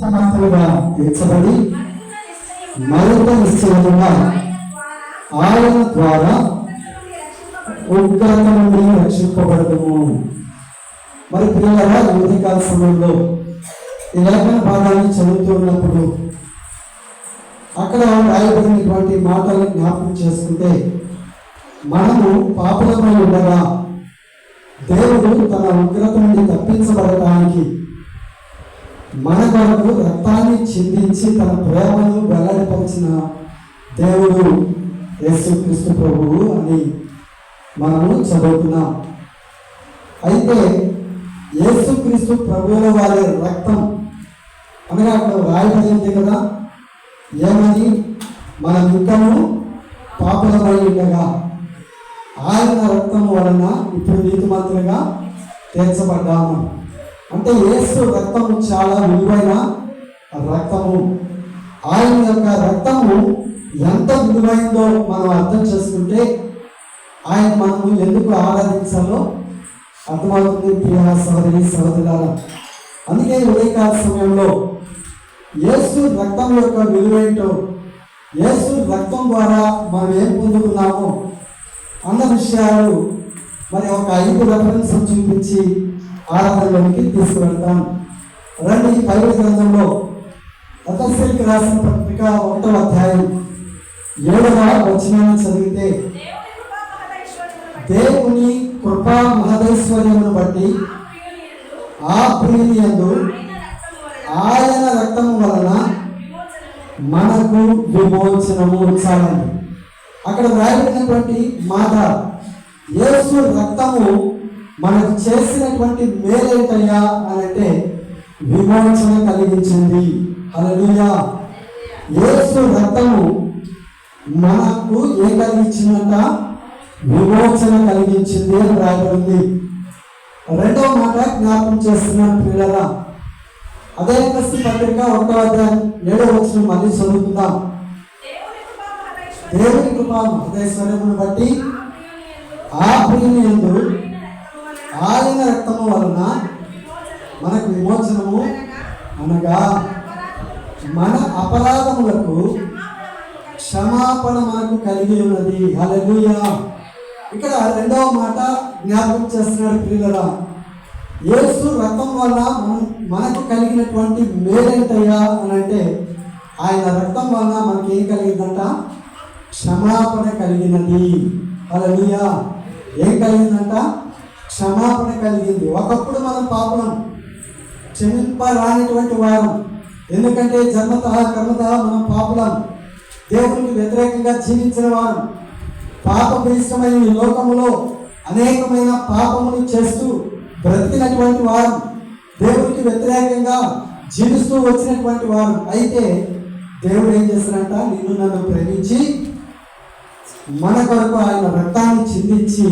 సమర్థులుగా తీర్చబడి మరింత నిశ్చయంగా ఆయన ద్వారా ఉగ్రత నుండి రక్షింపబడము. మరి పిల్లల ఉదయకాల సమయంలో ఈ లేఖన భాగాన్ని చదువుతున్నప్పుడు అక్కడ రాయబడినటువంటి మాటలను జ్ఞాపకం చేసుకుంటే, మనము పాపులమై ఉండగా దేవుడు తన ఉగ్రత నుండి తప్పించబడటానికి మన కొరకు రక్తాన్ని చిందించి తన ప్రేమను వెల్లడిపరిచిన దేవుడు యేసుక్రీస్తు ప్రభువు అని మనము చదువుతున్నాం. అయితే యేసుక్రీస్తు ప్రభువుల వారి రక్తం అనగా అక్కడ రాయబడింది కదా, ఏమని? మన యుద్ధము పాపులమై ఉండగా ఆయన రక్తము వలన ఇప్పుడు నీతిమంతులుగా తీర్చబడ్డాము. అంటే యేసు రక్తము చాలా విలువైన రక్తము. ఆయన యొక్క రక్తము ఎంత విలువైందో మనం అర్థం చేసుకుంటే ఆయన మనము ఎందుకు ఆరాధించాలో అర్థమవుతుంది. ప్రియ సహోదరి సహోదరులారా, అందుకే ఉదయకాల సమయంలో యేసు రక్తం యొక్క విలువేంటో, యేసు రక్తం ద్వారా మనం ఏం పొందుతున్నామో అన్న విషయాలు మరి ఒక 5 రెఫరెన్స్ చూపించి ఆరాధనలోనికి తీసుకువెళ్తాం. రండి, బైబిల్ గ్రంథంలో ఎఫెసీయులకు రాసిన పత్రిక 1వ అధ్యాయం 7వ వచనాన్ని చదివితే, దేవుని కృపా మహదైశ్వర్యమును బట్టి ఆ ప్రియుని యందు ఆయన రక్తము వలన మనకు విమోచనము. చాలండి, అక్కడ వ్రాయబడినటువంటి మాట, యేసు రక్తము మనకు చేసినటువంటి మేలేంటయ్యా అని అంటే విమోచన కలిగించింది. హల్లెలూయా! యేసు రక్తము మనకు ఏం కలిగించిందంట? విమోచన కలిగించింది అని రాయబడింది. రెండవ మాట జ్ఞాపకం చేస్తున్నాను పిల్లరా, అదే ఎఫెసీ పత్రిక 1వ అధ్యాయం 7వ వచనం మళ్ళీ చదువుకుందాం. దేవుని కృపా మహదైశ్వర్యమును బట్టి ఆ ప్రియుని యందు ఆయన రక్తము వలన మనకు విమోచనము, అనగా మన అపరాధములకు క్షమాపణ మనకు కలిగి ఉన్నది. హల్లెలూయా! ఇక్కడ రెండవ మాట జ్ఞాపకం చేస్తున్నాడు ప్రియులరా, యేసు రక్తం వల్ల మనకు కలిగినటువంటి మేలేంటయ్యా అని అంటే, ఆయన రక్తం వల్ల మనకి ఏం కలిగిందంట? క్షమాపణ కలిగినది. హల్లెలూయా! ఏం కలిగిందంట? క్షమాపణ కలిగింది. ఒకప్పుడు మనం పాపం క్షమింపరానిటువంటి వారం, ఎందుకంటే జన్మత కర్మత మనం పాపులం, దేవునికి వ్యతిరేకంగా జీవించిన వారు, పాపభూయిష్టమైన ఈ లోకములో అనేకమైన పాపములు చేస్తూ బ్రతికినటువంటి వారు, దేవునికి వ్యతిరేకంగా జీవిస్తూ వచ్చినటువంటి వారు. అయితే దేవుడు ఏం చేస్తారంట? నిన్ను నన్ను ప్రేమించి మన కొరకు ఆయన రక్తాన్ని చిందించి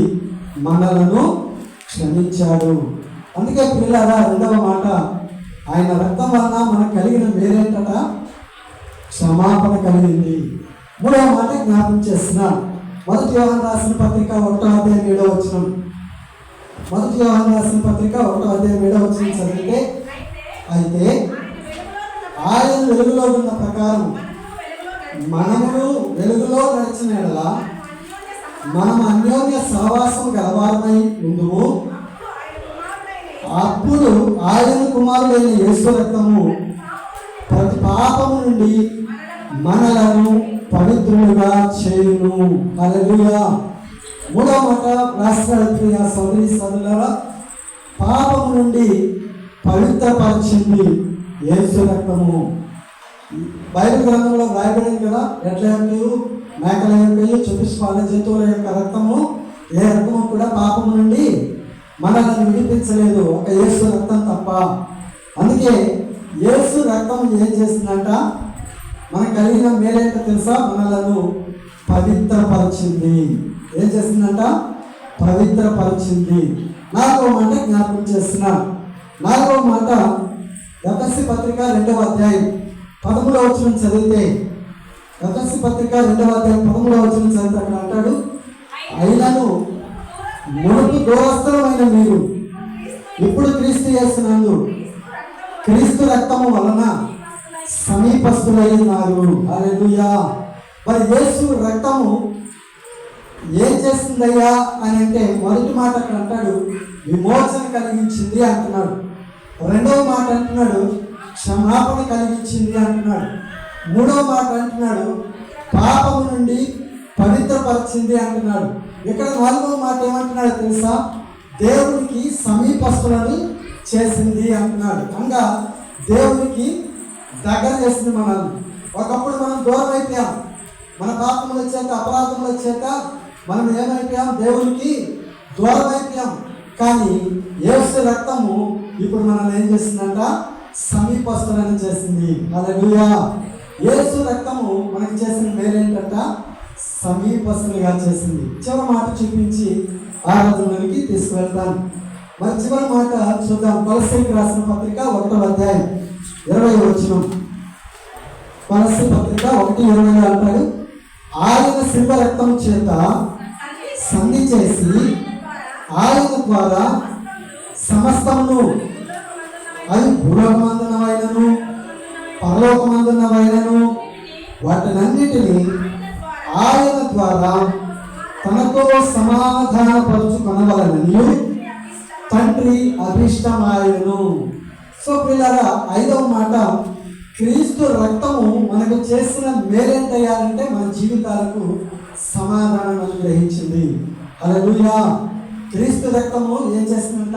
మనలను క్షమించాడు. అందుకే పిల్లరా, రెండవ మాట, ఆయన రక్తం వలన మనకు కలిగిన మేలేంటట? క్షమాపణ కలిగింది. మూడవ మాట జ్ఞాపకం చేస్తున్నాను. మొదటి యోహాను రాసిన పత్రిక 1వ అధ్యాయం 7వ వచనం. మొదటి యోహాను రాసిన పత్రిక 1వ అధ్యాయం 7వ వచనం చదివితే, అయితే ఆయన వెలుగులో ఉన్న ప్రకారం మనము వెలుగులో నడిచిన యెడల మనం అన్యోన్య సహవాసం గలవారమై ఉందుము. అప్పుడు ఆయన కుమారుడైన యేసు రక్తము ప్రతి పాపము నుండి మనలను పవిత్రులుగా చేయును. హల్లెలూయా! మూడవ మాట రాష్ట్ర సోదరి సోదరులారా, పాపము నుండి పవిత్రపరిచింది యేసు రక్తము. బైబిల్ గ్రంథంలో రాయబడింది కదా, ఎడ్ల యొక్కయు మేకల యొక్కయు చతుష్పాద జంతువుల యొక్క రక్తము, ఏ రక్తము కూడా పాపము నుండి మనల్ని విడిపించలేదు, ఒక యేసు రక్తం తప్ప. అందుకే యేసు రక్తం ఏం చేసిందంట? మనకు కలిగిన మేలేంటో తెలుసా? మనలను పవిత్రపరిచింది. ఏం చేసిందంట? పవిత్రపరిచింది. 4వ మాట జ్ఞాపకం చేస్తున్నా. 4వ మాట ఎఫెసీ పత్రిక 2వ అధ్యాయం 13వ వచనం చదివితే, ఎఫెసీ పత్రిక 2వ అధ్యాయం 13వ వచనం చదివితే అక్కడ అంటాడు, అయినను మునుపు దూరస్థులమైన మీరు ఇప్పుడు క్రీస్తు యేసునందు క్రీస్తు రక్తము వలన సమీపస్తులై ఉన్నారు. హల్లెలూయా. మరి యేసు రక్తము ఏం చేస్తుందయ్యా అని అంటే మొదటి మాట అక్కడ అంటాడు విమోచన కలిగించింది అంటున్నాడు. రెండవ మాట అంటున్నాడు క్షమాపణ కలిగించింది అంటున్నాడు. మూడవ మాట అంటున్నాడు పాపము నుండి పవిత్రపరిచింది అంటున్నాడు. ఇక్కడ నాలుగవ మాట ఏమంటున్నాడు తెలుసా? దేవునికి సమీపస్తులని చేసింది అంటున్నాడు. అనగా దేవునికి దగ్గర చేసింది మనల్ని. ఒకప్పుడు మనం దూరం అయిపోయాం, మన పాపముల చేత అపరాధముల చేత మనం ఏమైపోయాం? దేవునికి దూరం అయిపోయాం. కానీ యేసు రక్తము ఇప్పుడు మనల్ని ఏం చేసిందంట? సమీపస్తులని చేసింది. హల్లెలూయా. యేసు రక్తము మనకి చేసిన మేలేంటంట? సమీపస్తులుగా చేసింది. చివరి మాట చూపించి ఆరాధనలోనికి తీసుకువెళ్తాను. మరి చివరి మాట చూద్దాం. కొలస్సీకి రాసిన పత్రిక 1వ అధ్యాయం 20వ వచనం. కొలస్సీ పత్రిక 1:20 అంటాడు ఆయన శిల్వ రక్తం చేత సంధి చేసి ఆయన ద్వారా సమస్తమును, అది భూలోకమందున్నవైనను పరలోకమందున్నవైనను వాటినన్నిటినీ ఆయన ద్వారా తనతో సమాధానపరుచుకొనవలెనని తండ్రి అభిష్టమాయను. సో పిల్లరా, 5వ మాట క్రీస్తు రక్తము మనకు చేసిన మేలేంటయ్యారంటే మన జీవితాలకు సమాధానం అనుగ్రహించింది. హల్లెలూయా. క్రీస్తు రక్తము ఏం చేస్తుందంట?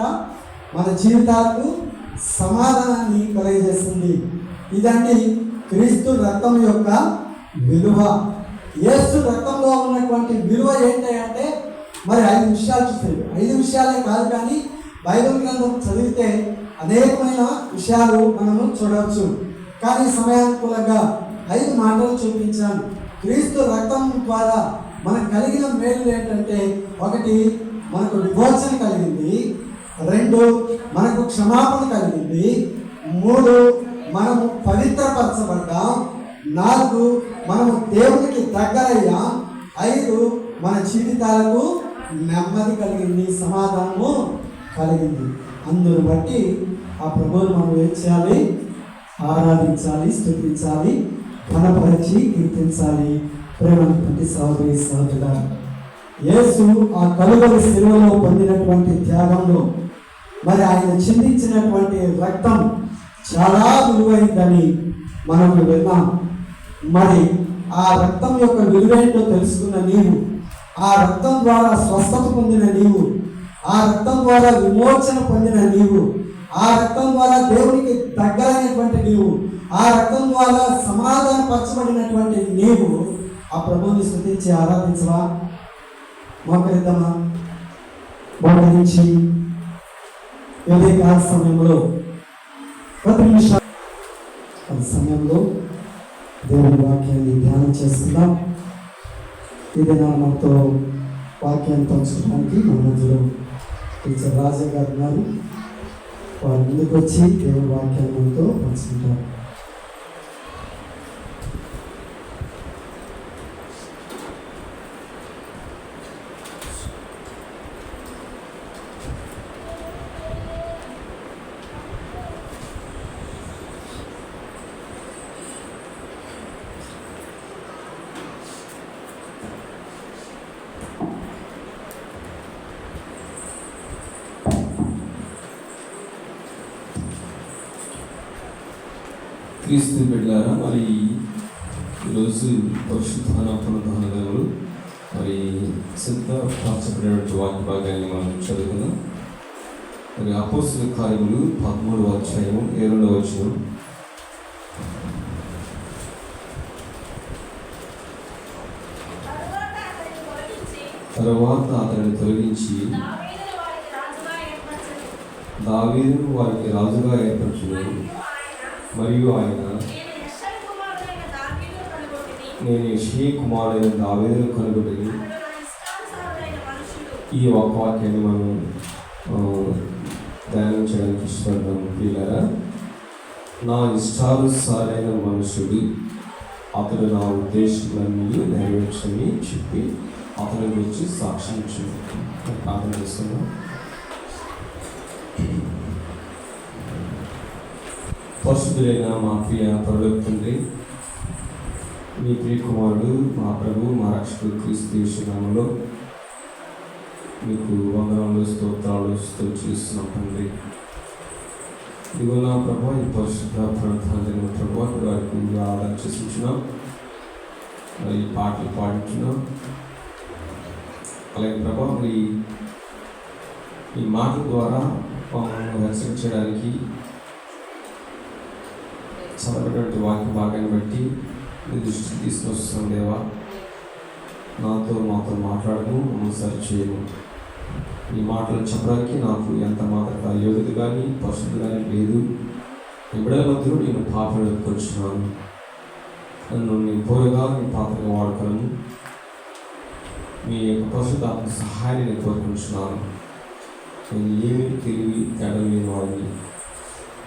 మన జీవితాలకు సమాధానాన్ని కలిగజేస్తుంది. ఇదండి క్రీస్తు రక్తం యొక్క విలువ. యేసు రక్తంలో ఉన్నటువంటి విలువ ఏంటంటే మరి 5 విషయాలు చూస్తాయి. 5 విషయాలే కాదు, కానీ బైబిల్ గ్రంథం చదివితే అనేకమైన విషయాలు మనము చూడవచ్చు. కానీ సమయానుకూలంగా 5 మాటలు చూపించాను. క్రీస్తు రక్తం ద్వారా మనకు కలిగిన మేలు ఏంటంటే, 1 మనకు విమోచన కలిగింది, 2 మనకు క్షమాపణ కలిగింది, 3 మనము పవిత్రపరచబడ్డాం, 4 మనము దేవునికి దగ్గరయ్యాం, 5 మన జీవితాలకు నెమ్మది కలిగింది, సమాధానము కలిగింది. అందును బట్టి ఆ ప్రభువును మనం ఏం చేయాలి? ఆరాధించాలి, స్తుతించాలి, ఘనపరిచి కీర్తించాలి. ప్రేమటువంటి సహోదరి సహోదరుడా, యేసు ఆ కలువరి శిలువలో పొందినటువంటి త్యాగంలో మరి ఆయన చిందించినటువంటి రక్తం చాలా విలువైందని మనం విన్నాం. మరి ఆ రక్తం యొక్క విలువేంటో తెలుసుకున్న నీవు, ఆ రక్తం ద్వారా స్వస్థత పొందిన నీవు, ఆ రక్తం ద్వారా విమోచన పొందిన నీవు, ఆ రక్తం ద్వారా దేవునికి దగ్గరైనటువంటి నీవు, ఆ రక్తం ద్వారా సమాధానపరచబడినటువంటి నీవు ఆ ప్రభువుని స్తుతించి ఆరాధించవా? మోకరిద్దామా? మోకరించి ఉదయకాల సమయంలో ప్రతి నిమిషం సమయంలో దేవుని వాక్యాన్ని ధ్యానం చేస్తున్నాం. ఇదేనా మనతో వాక్యాన్ని పంచుకోవడానికి మన మధ్యలో టీచర్ రాజా గారు ఉన్నారు. వారి ముందుకు వచ్చి దేవుని వాక్యాన్ని మనతో పంచుకుంటారు. క్రీస్తు బిడ్డలారా, మరి ఈరోజు పరిశుద్ధాన పునరుద్ధానాలు మరి సిద్ధపరచబడినటువంటి వాక్య భాగాన్ని మనం చదువుకుందాం. మరి అపోస్తలుల కార్యములు 13వ అధ్యాయం 7వ వచనం. తరువాత అతనిని తొలగించి దావీదును వారికి రాజుగా ఏర్పరచును. మరియు ఆయన నేను యెషయి కుమారుడైన దావీదును కనుగొని. ఈ ఒక వాక్యాన్ని మనం ధ్యానం చేయడానికి ఇష్టపడతాం. ప్రియులారా, నా ఇష్టానుసారైన మనుషుడు అతడు నా ఉద్దేశాలన్నీ నెరవేర్చని చెప్పి అతని గురించి సాక్షించు. ప్రార్థన చేస్తున్నాం. పరిశుద్ధులైన మా ప్రియ పరలోక తండ్రి, మీ ప్రియ కుమారుడు మా ప్రభు మా రక్షకుడు క్రీస్తు యేసు నామములో మీకు వందనాలు స్తోత్రాలు చేస్తున్నాం తండ్రి. ఇదిగో నా ప్రభు ఈ పరిశుద్ధ ప్రాంతాన్ని ప్రభు వారికి ఆదరణ చేస్తున్నాం, మరి పాటలు పాడుతున్నాం. అలాగే ప్రభా మరి ఈ మాటల ద్వారా మమ్మల్ని హెచ్చరించడానికి చదవటువంటి వాక్య భాగాన్ని బట్టి మీ దృష్టికి తీసుకొస్తున్నాం దేవా. మాతో మాట్లాడము, మమ్మల్ని సరి చేయము. ఈ మాటలు చెప్పడానికి నాకు ఎంత మాత్రం యోగ్యత కానీ పరిశుద్ధి కానీ లేదు. ఈ బిడ్డల మధ్యలో నేను పాపను ఎత్తుకొచ్చున్నాను. నన్ను నేను పూరగా నీ పాత్రగా వాడుకోను. మీ యొక్క పరిశుద్ధాత్మ సహాయాన్ని నేను కోరుకుంటున్నాను. నేను ఏమీ తెలివి తేడలేని వాడిని,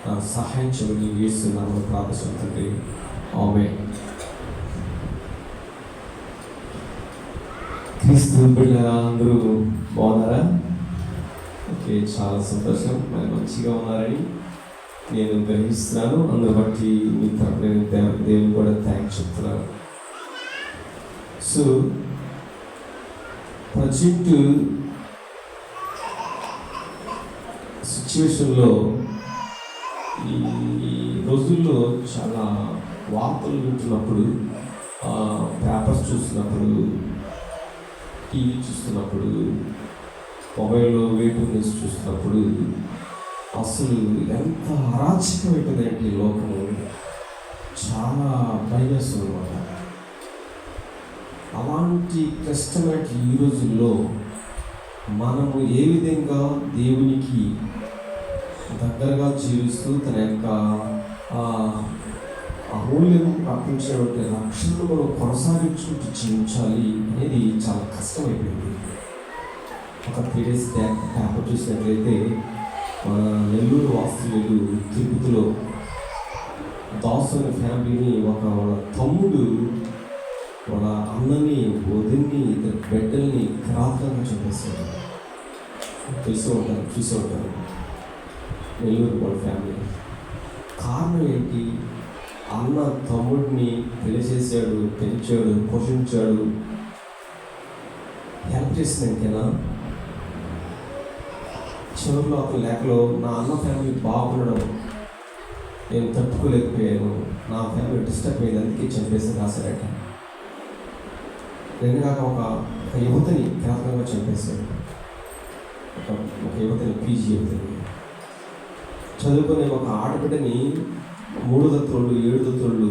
నాకు సహాయం చేయమని యేసునామములో ప్రార్థిస్తున్నాను. ఆమేన్. క్రీస్తు బిడ్డలారా, అందరూ బాగున్నారా? ఓకే, చాలా సంతోషం. మరి మంచిగా ఉన్నారని నేను గ్రహిస్తున్నాను. అందును బట్టి మీ తరపున నేను దేవుని కూడా థ్యాంక్స్ చెప్తున్నాను. సో ప్రజెంట్ సిచ్యువేషన్లో ఈ రోజుల్లో చాలా వార్తలు వింటున్నప్పుడు, పేపర్స్ చూస్తున్నప్పుడు, టీవీ చూస్తున్నప్పుడు, మొబైల్లో వేటూర్ న్యూస్ చూస్తున్నప్పుడు అసలు ఎంత అరాచకమైపోయిందంటే ఈ లోకము చాలా భయమేస్తుంది అన్నమాట. అలాంటి కష్టమైన ఈ రోజుల్లో మనము ఏ విధంగా దేవునికి దగ్గరగా జీవిస్తూ తన యొక్క అమూల్యం ప్రాపించినటువంటి రక్షణను మనం కొనసాగించుకుంటూ జీవించాలి అనేది చాలా కష్టమైపోయింది. ఒక 3 days పేపర్ చూసినట్లయితే మన నెల్లూరు వాస్తవ్యులు తిరుపతిలో దాసు అనే ఫ్యామిలీని వాళ్ళ తమ్ముడు వాళ్ళ అన్నని, వదిన్ని, ఇద్దరు బిడ్డల్ని కిరాతకంగా చంపేశారు. చూసి ఉంటారు నెల్లూరు వాళ్ళ ఫ్యామిలీ. కారణం ఏంటి? అన్న తమ్ముడిని పెళ్లి చేశాడు, పెంచాడు, పోషించాడు, హెల్ప్ చేసినాకేనా చివరిలో ఒక లేఖలో నా అన్న ఫ్యామిలీ బాగుండడం నేను తట్టుకోలేకపోయాను, నా ఫ్యామిలీ డిస్టర్బ్ అయ్యింది, అందుకే చంపేసి రాశారట. రెండు కాక ఒక యువతని కిరాతకంగా చంపేశాడు. ఒక యువతని, పీజీ యువతని, చదువుకునే ఒక ఆడబిడ్డని 3 దత్తులు 7 దత్తులు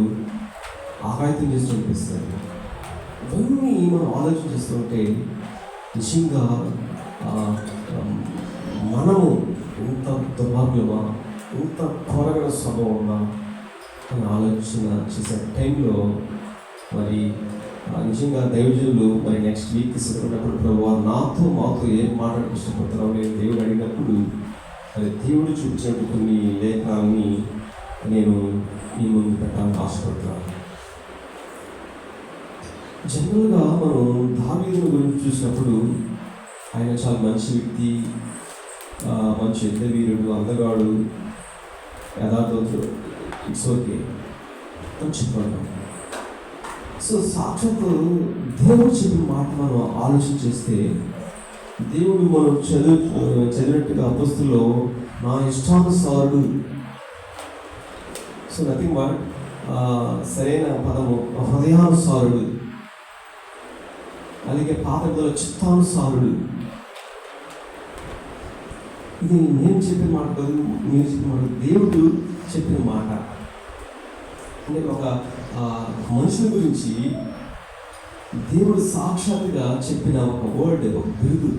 ఆగాయితం చేసి చంపేస్తారు. ఇవన్నీ మనం ఆలోచన చేస్తుంటే నిజంగా మనము ఎంత దుర్మార్గులమా, ఎంత ఘోరగల స్వభావమా అని ఆలోచన చేసే టైంలో మరి నిజంగా దైవజనులు మరి నెక్స్ట్ వీక్ సిద్ధపడినప్పుడు ప్రభు మాతో ఏం మాట్లాడక ఇష్టపడుతున్నావు నేను దేవుడు అడిగినప్పుడు మరి దేవుడు చూపించినట్టు కొన్ని లేఖనాలని నేను మీ ముందు పెట్టాలని ఆశపడుతున్నాను. జనరల్గా మనం దావీదుని గురించి చూసినప్పుడు ఆయన చాలా మంచి వ్యక్తి, మంచి యుద్ధవీరుడు, అందగాడు, యథార్థవంతుడు, ఇట్స్ ఓకే అని చెప్పాడు. సో సాక్షాత్తు దేవుడు చెప్పిన మాట మనం ఆలోచన చేస్తే, దేవుడు మనం చదివినట్టుగా అపొస్తలులో నా ఇష్టానుసారుడు, సో నథింగ్ బట్ సరైన పదము హృదయానుసారుడు, అలాగే పాత పదవుల చిత్తానుసారుడు. ఇది నేను చెప్పిన మాట కాదు, మీరు చెప్పిన మాట, దేవుడు చెప్పిన మాట. అంటే ఒక మనుషుల గురించి దేవుడు సాక్షాత్తుగా చెప్పిన ఒక వర్డ్, ఒక బిరుదు,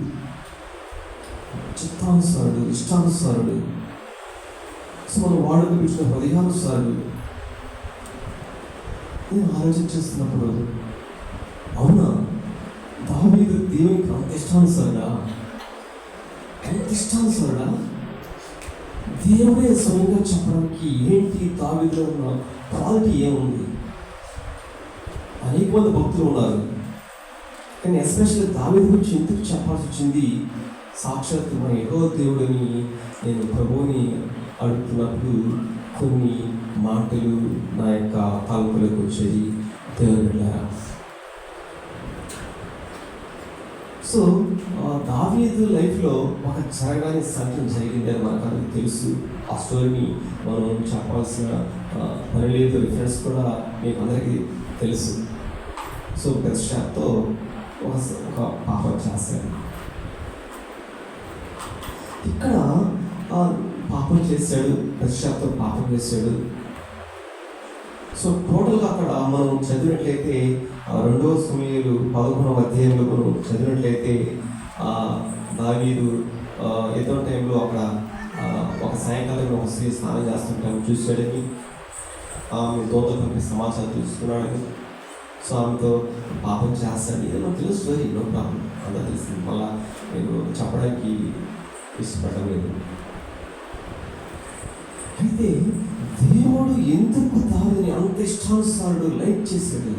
చిత్తానుసారుడు, ఇష్టానుసారుడు. సో మనం వాడుకు పిలిచిన హృదయానుసారుడు. నేను ఆలోచన చేస్తున్నప్పుడు అవునా, దావీదు దేవునికి అంత ఇష్టానుసారుడా? ఎంత ఇష్టానుసారుడా? దేవుడే స్వయంగా చెప్పడానికి ఏంటి దావీదులో ఉన్న క్వాలిటీ ఏముంది? అనేక మంది భక్తులు ఉన్నారు, కానీ ఎస్పెషల్లీ దావీదు గురించి ఎందుకు చెప్పాల్సి వచ్చింది? సాక్షాత్తు మన యెహోవా దేవుడని నేను ప్రభువుని అడుగుతున్నప్పుడు కొన్ని మాటలు నా యొక్క తలుపులకు వచ్చేది దేవుని బిడ్డలారా. సో దావీదు లైఫ్లో ఒక జరగని సంఘటన జరిగింది అని మనకు అందరికీ తెలుసు. ఆ స్టోరీని మనం చెప్పాల్సిన పని లేదు, రిఫరెన్స్ కూడా మీకు అందరికీ తెలుసు. సో బెత్షెబాతో ఒక పాపం చేశాడు. ఇక్కడ పాపం చేశాడు, బెత్షెబాతో పాపం చేశాడు. సో టోటల్గా అక్కడ మనం చదివినట్లయితే 2 సమూయేలు 11వ అధ్యాయంలో మనం చదివినట్లయితే దావీదు ఏదో టైంలో అక్కడ ఒక సాయంకాలం ఒక స్త్రీ స్నానం చేస్తుంటాము చూశాడని, ఆమె దోత పంపి సమాచారం తెలుసుకున్నాడని, సో ఆమెతో పాపం చేస్తాడు. ఇది మనకు తెలుసు స్టోరీ, నో ప్రాబ్లం, అంతా తెలిసింది. మళ్ళీ నేను చెప్పడానికి ఇష్టపడలేదు. అయితే దేవుడు ఎందుకు దానిని అంత ఇష్టానుసారుడు లైక్ చేశాడు?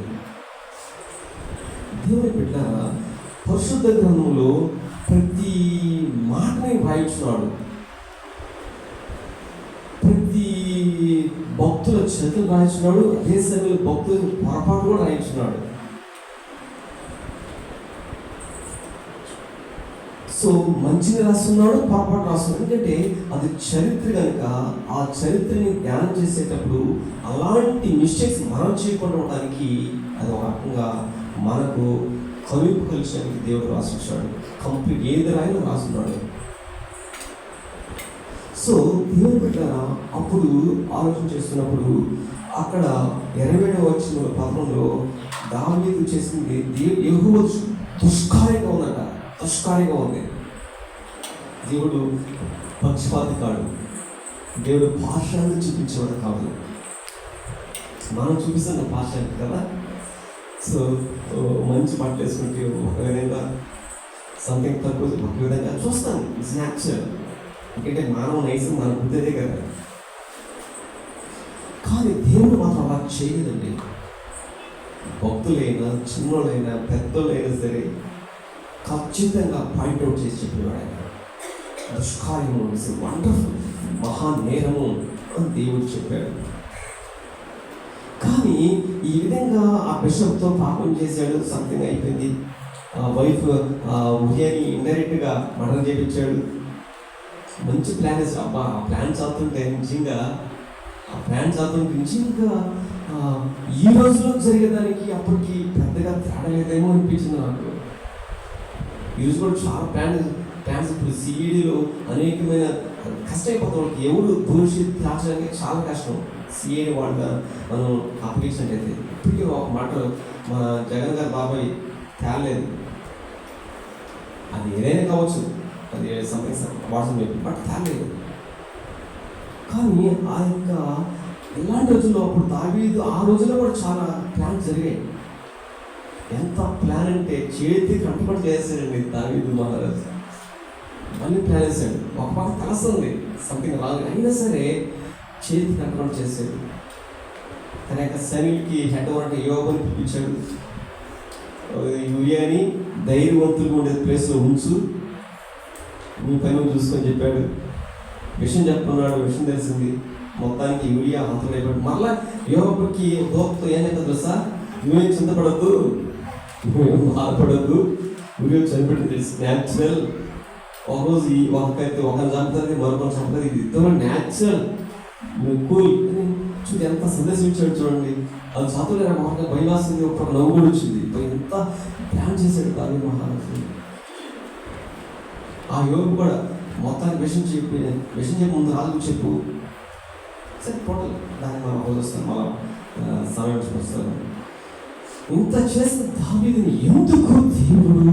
దేవుని బిడ్డ పరిశుద్ధ గ్రంథంలో ప్రతి మాటని రాయించున్నాడు. ప్రతి భక్తుల చేతులు రాయించున్నాడు, అదే సమయంలో భక్తుల పొరపాటు కూడా రాయించున్నాడు. సో మంచిగా రాస్తున్నాడు, పొరపాటు రాస్తున్నాడు. ఎందుకంటే అది చరిత్ర కనుక ఆ చరిత్రని ధ్యానం చేసేటప్పుడు అలాంటి మిస్టేక్స్ మనం చేయకుండా ఉండడానికి అది ఒక రకంగా మనకు కవింపు కలిసడానికి దేవుడు రాసిచ్చాడు. కంప్లీట్ ఏది రాయలో రాస్తున్నాడు. సో దేవుని బిడ్డ అప్పుడు ఆలోచన చేస్తున్నప్పుడు అక్కడ 27వ వచనంలో 11లో దావీదు చేసింది యెహోవా దుష్కార్యంగా ఉందట. దుష్కార్యంగా ఉంది. దేవుడు పక్షపాతి కాడు, దేవుడు పార్షాన్ని చూపించేవాడు కాదు. మనం చూపిస్తున్న పార్షాన్ని కదా. సో మంచి బట్టలు వేసుకుంటే ఒక విధంగా, సంథింగ్ తక్కువ ఒక విధంగా చూస్తాను. ఇట్స్ న్యాచురల్, ఎందుకంటే మానవ నైజం మనకు ఉండేదే కదా. కానీ దేవుడు మాత్రం అలా చేయలేదండి. భక్తులైనా చిన్నోళ్ళైనా పెద్దోళ్ళైనా సరే ఖచ్చితంగా పాయింట్అవుట్ చేసి చెప్పేవాడు ఆయన. దుష్కార్యము వండర్ఫుల్, మహానేరము అని దేవుడు చెప్పాడు. కానీ ఈ విధంగా ఆ బిషప్తో పాపం చేశాడు, సంథింగ్ అయిపోయింది. వైఫ్ ఉదయాన్ని ఇండైరెక్ట్గా మర్డర్ చేయించాడు. మంచి ప్లాన్ వేసి అబ్బా ఆ ప్లాన్ చదువుతుంటే నిజంగా ఈ రోజులో జరిగేదానికి అప్పటికి పెద్దగా తేడా లేదేమో అనిపించింది నాకు. ఈరోజు కూడా చాలా ప్లాన్స్ ఇప్పుడు సిఈడిలో అనేకమైన కష్టమైపోతాం. వాళ్ళకి ఎవరు దోషి దాచడానికి చాలా కష్టం. సిఐడి వాళ్ళగా మనం అప్లికేషన్ అయితే ఇప్పటికీ ఒక మాట మన జగన్ గారు బాబాయ్ తేలేదు. అది ఏదైనా కావచ్చు, అది సంథింగ్ వాట్సాప్ చెప్పి, బట్ తేలేదు. కానీ ఆ యొక్క ఇలాంటి రోజుల్లో అప్పుడు దావీదు ఆ రోజుల్లో కూడా చాలా ప్లాన్స్ జరిగాయి. ఎంత ప్లాన్ అంటే చేతి కంటపడి చేశాడండి దావీదు మహారాజు. మళ్ళీ ప్లాన్ వేసాడు. ఒక పక్క తెలుస్తుంది సంథింగ్ రాదు, అయినా సరే చేతి కంట్రోల్ చేశాడు. తన యొక్క సైనికులకి హెడ్ అంటే యోగని పిలిపించాడు. యూరియాని ధైర్యవంతులుగా ఉండే ప్లేస్లో ఉంచు, మీ పని చూసుకొని చెప్పాడు. విషయం చెప్పుకున్నాడు, విషయం తెలిసింది. మొత్తానికి యూరియా హంతమైపోయాడు. మళ్ళా యోగకి దోక్తో ఏం చెప్పదు తెలుసా, నువ్వేం చింతపడద్దు, నువ్వేం బాధపడద్దు, యూరియా చనిపెట్టి తెలుసు. న్యాచురల్. ఒకరోజు ఒకరికైతే ఒకరిని చంపుతుంది, మరొకరు చంపుతుంది. ఇది ఇద్దరు న్యాచురల్, నువ్వు కూల్ చూడు. ఎంత సందేశం ఇచ్చాడు చూడండి. అది చదువులే నాకు భయం వస్తుంది, ఒక నవ్వు కూడా వచ్చింది. ఎంత ప్లాన్ చేశాడు దావీదు మహారాజు. ఆ యోగు కూడా మొత్తానికి విషయం చెప్పి ముందు రాజుకు చెప్పు, సరే టోటల్ దాన్ని మనం వస్తాను, మళ్ళా సమయం వస్తాను. ఇంత చేసిన దావీదుని ఎందుకు దేవుడు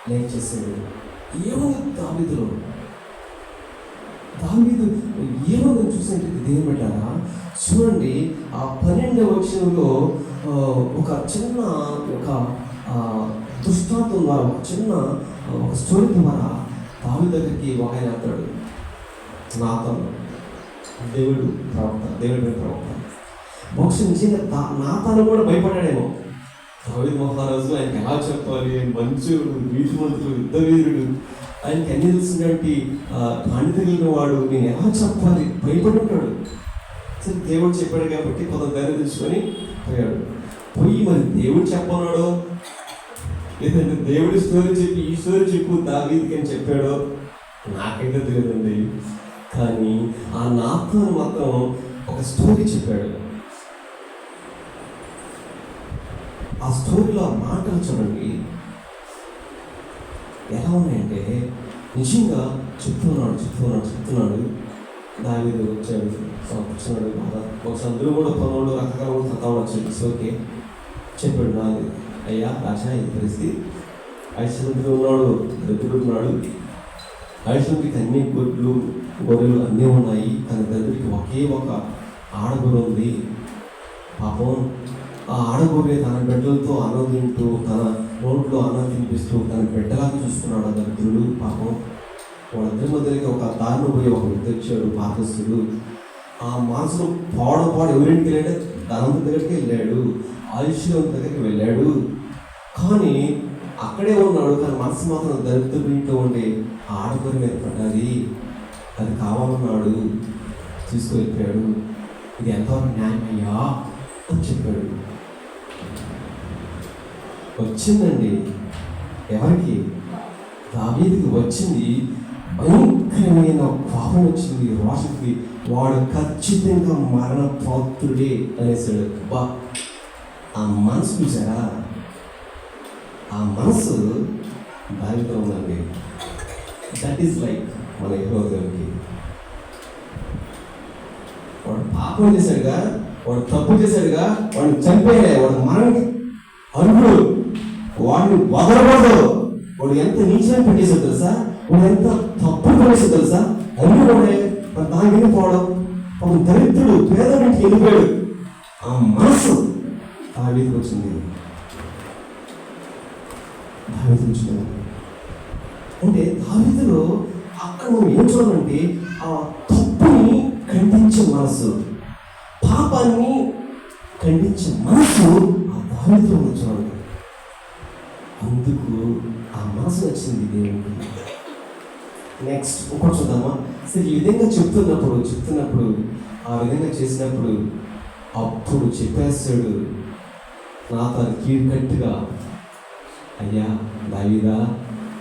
లేక చేశాడు? ఏముంది దావీదులో? దావీదు ఏముందని చూసినట్టు దేవుడు పెట్టారా చూడండి. ఆ 12వ వచనంలో ఒక చిన్న దృష్టాంతం ద్వారా, ఒక స్టోరీ ద్వారా దావీదు దగ్గరికి ఒక ఆయన అంటాడు, నాతాను, దేవుడు ప్రవక్త. బహుశా నిజంగా నాతాను కూడా భయపడ్డాడేమో. దావీదు మహారాజు ఆయనకి ఎలా చెప్పాలి, మంచుడు, వీధుమంతుడు, యుద్ధ వీరుడు, ఆయనకి అన్ని తెలిసినటువంటి పాండిత్యం కలిగిన వాడు, నేను ఎలా చెప్పాలి భయపడి ఉంటాడు. సరే దేవుడు చెప్పాడు కాబట్టి కొంత ధైర్యం తెచ్చుకొని పోయాడు. పోయి మరి దేవుడు చెప్పన్నాడు లేదంటే దేవుడి స్టోరీ చెప్పి ఈ స్టోరీ చెప్పు దావీదుకి అని చెప్పాడో నాకైతే తెలియదండి. కానీ ఆ నాతాను మాత్రం ఒక స్టోరీ చెప్పాడు. ఆ స్టోరీలో ఆ మాటలు చూడండి ఎలా ఉన్నాయంటే నిజంగా చెప్తున్నాడు. దావీదు వచ్చాడు, కూర్చున్నాడు. బాగా ఒకసారి అందరూ కూడా పనులు రకరకాల కూడా సత్తా వచ్చి ఓకే చెప్పాడు. నాది అయ్యా రాజా ఈ పరిస్థితి, ఐశ్వర్యుడు ఉన్నాడు, దరిద్రుడు ఉన్నాడు. ఐశ్వర్యుడికి అన్ని గొర్రెలు అన్నీ ఉన్నాయి, కానీ దరిద్రుడికి ఒకే ఒక ఆడగొర్రె ఉంది. పాపం ఆ ఆడగొర్రె తన బిడ్డలతో అన్నం తింటూ, తన నోట్లో అన్నం తినిపిస్తూ తన బిడ్డలాగా చూస్తున్నాడు ఆ దరిద్రుడు. పాపం వాళ్ళిద్దరి మధ్యలోకి ఒక దారిలో పోయి ఒక వ్యక్తి వచ్చాడు, పాపస్తుడు. ఆ మనసులో పాడు ఎవరింటికి వెళ్ళాడు, ధనం దగ్గరికి వెళ్ళాడు, ఆయుష్యం దగ్గరికి వెళ్ళాడు. కానీ అక్కడే ఉన్నాడు, కానీ మనసు మాత్రం దరిద్రుడి ఇంట్లో ఉండి ఆడగొర్రె మీద పడ్డది, అది కావాలన్నాడు, తీసుకువెళ్ళిపోయాడు. ఇది ఎంతవరకు న్యాయమయ్యా అని చెప్పాడు. వచ్చిందండి ఎవరికి? దావీదుకి వచ్చింది. భయంకరమైన కోపం వచ్చింది, రోషకి. వాడు ఖచ్చితంగా మరణ పాత్రుడే అనేసాడు. బా ఆ మనసు చూసారా? ఆ మనసు దానితో ఉందండి. దట్ ఈస్ లైక్ మన యెహోవాకి. వాడు పాపం చేశాడుగా, వాడు తప్పు చేశాడుగా, వాడిని చంపేయాలి, వాడు మరణానికి అర్హుడు, వాడిని వదలకూడదు. వాడు ఎంత నీచని పెట్టేసాడు తెలుసా, వాడు ఎంత తప్పు పడేసాడు తెలుసా. అన్ని వాడే మరి దానికి వెళ్ళిపోవడం, ఒక దరిద్రుడు పేదవాడికి వెళ్ళిపోయాడు. ఆ మనసు దావీదుకి వచ్చింది. అంటే దావీదులో అక్కడ మనం ఏం చూడాలంటే ఆ తప్పుని ఖండించే మనసు, పాపాన్ని ఖండించే మనసు ఆ దావీదులో చూడాలి. అందుకు ఆ మనసు వచ్చింది దేవునికి. నెక్స్ట్ ఇంకోటి చూద్దామా? సరే ఈ విధంగా చెప్తున్నప్పుడు ఆ విధంగా చేసినప్పుడు అప్పుడు చెప్పేస్తాడు నాతాను కీడుకట్టుగా, అయ్యా దావీదా,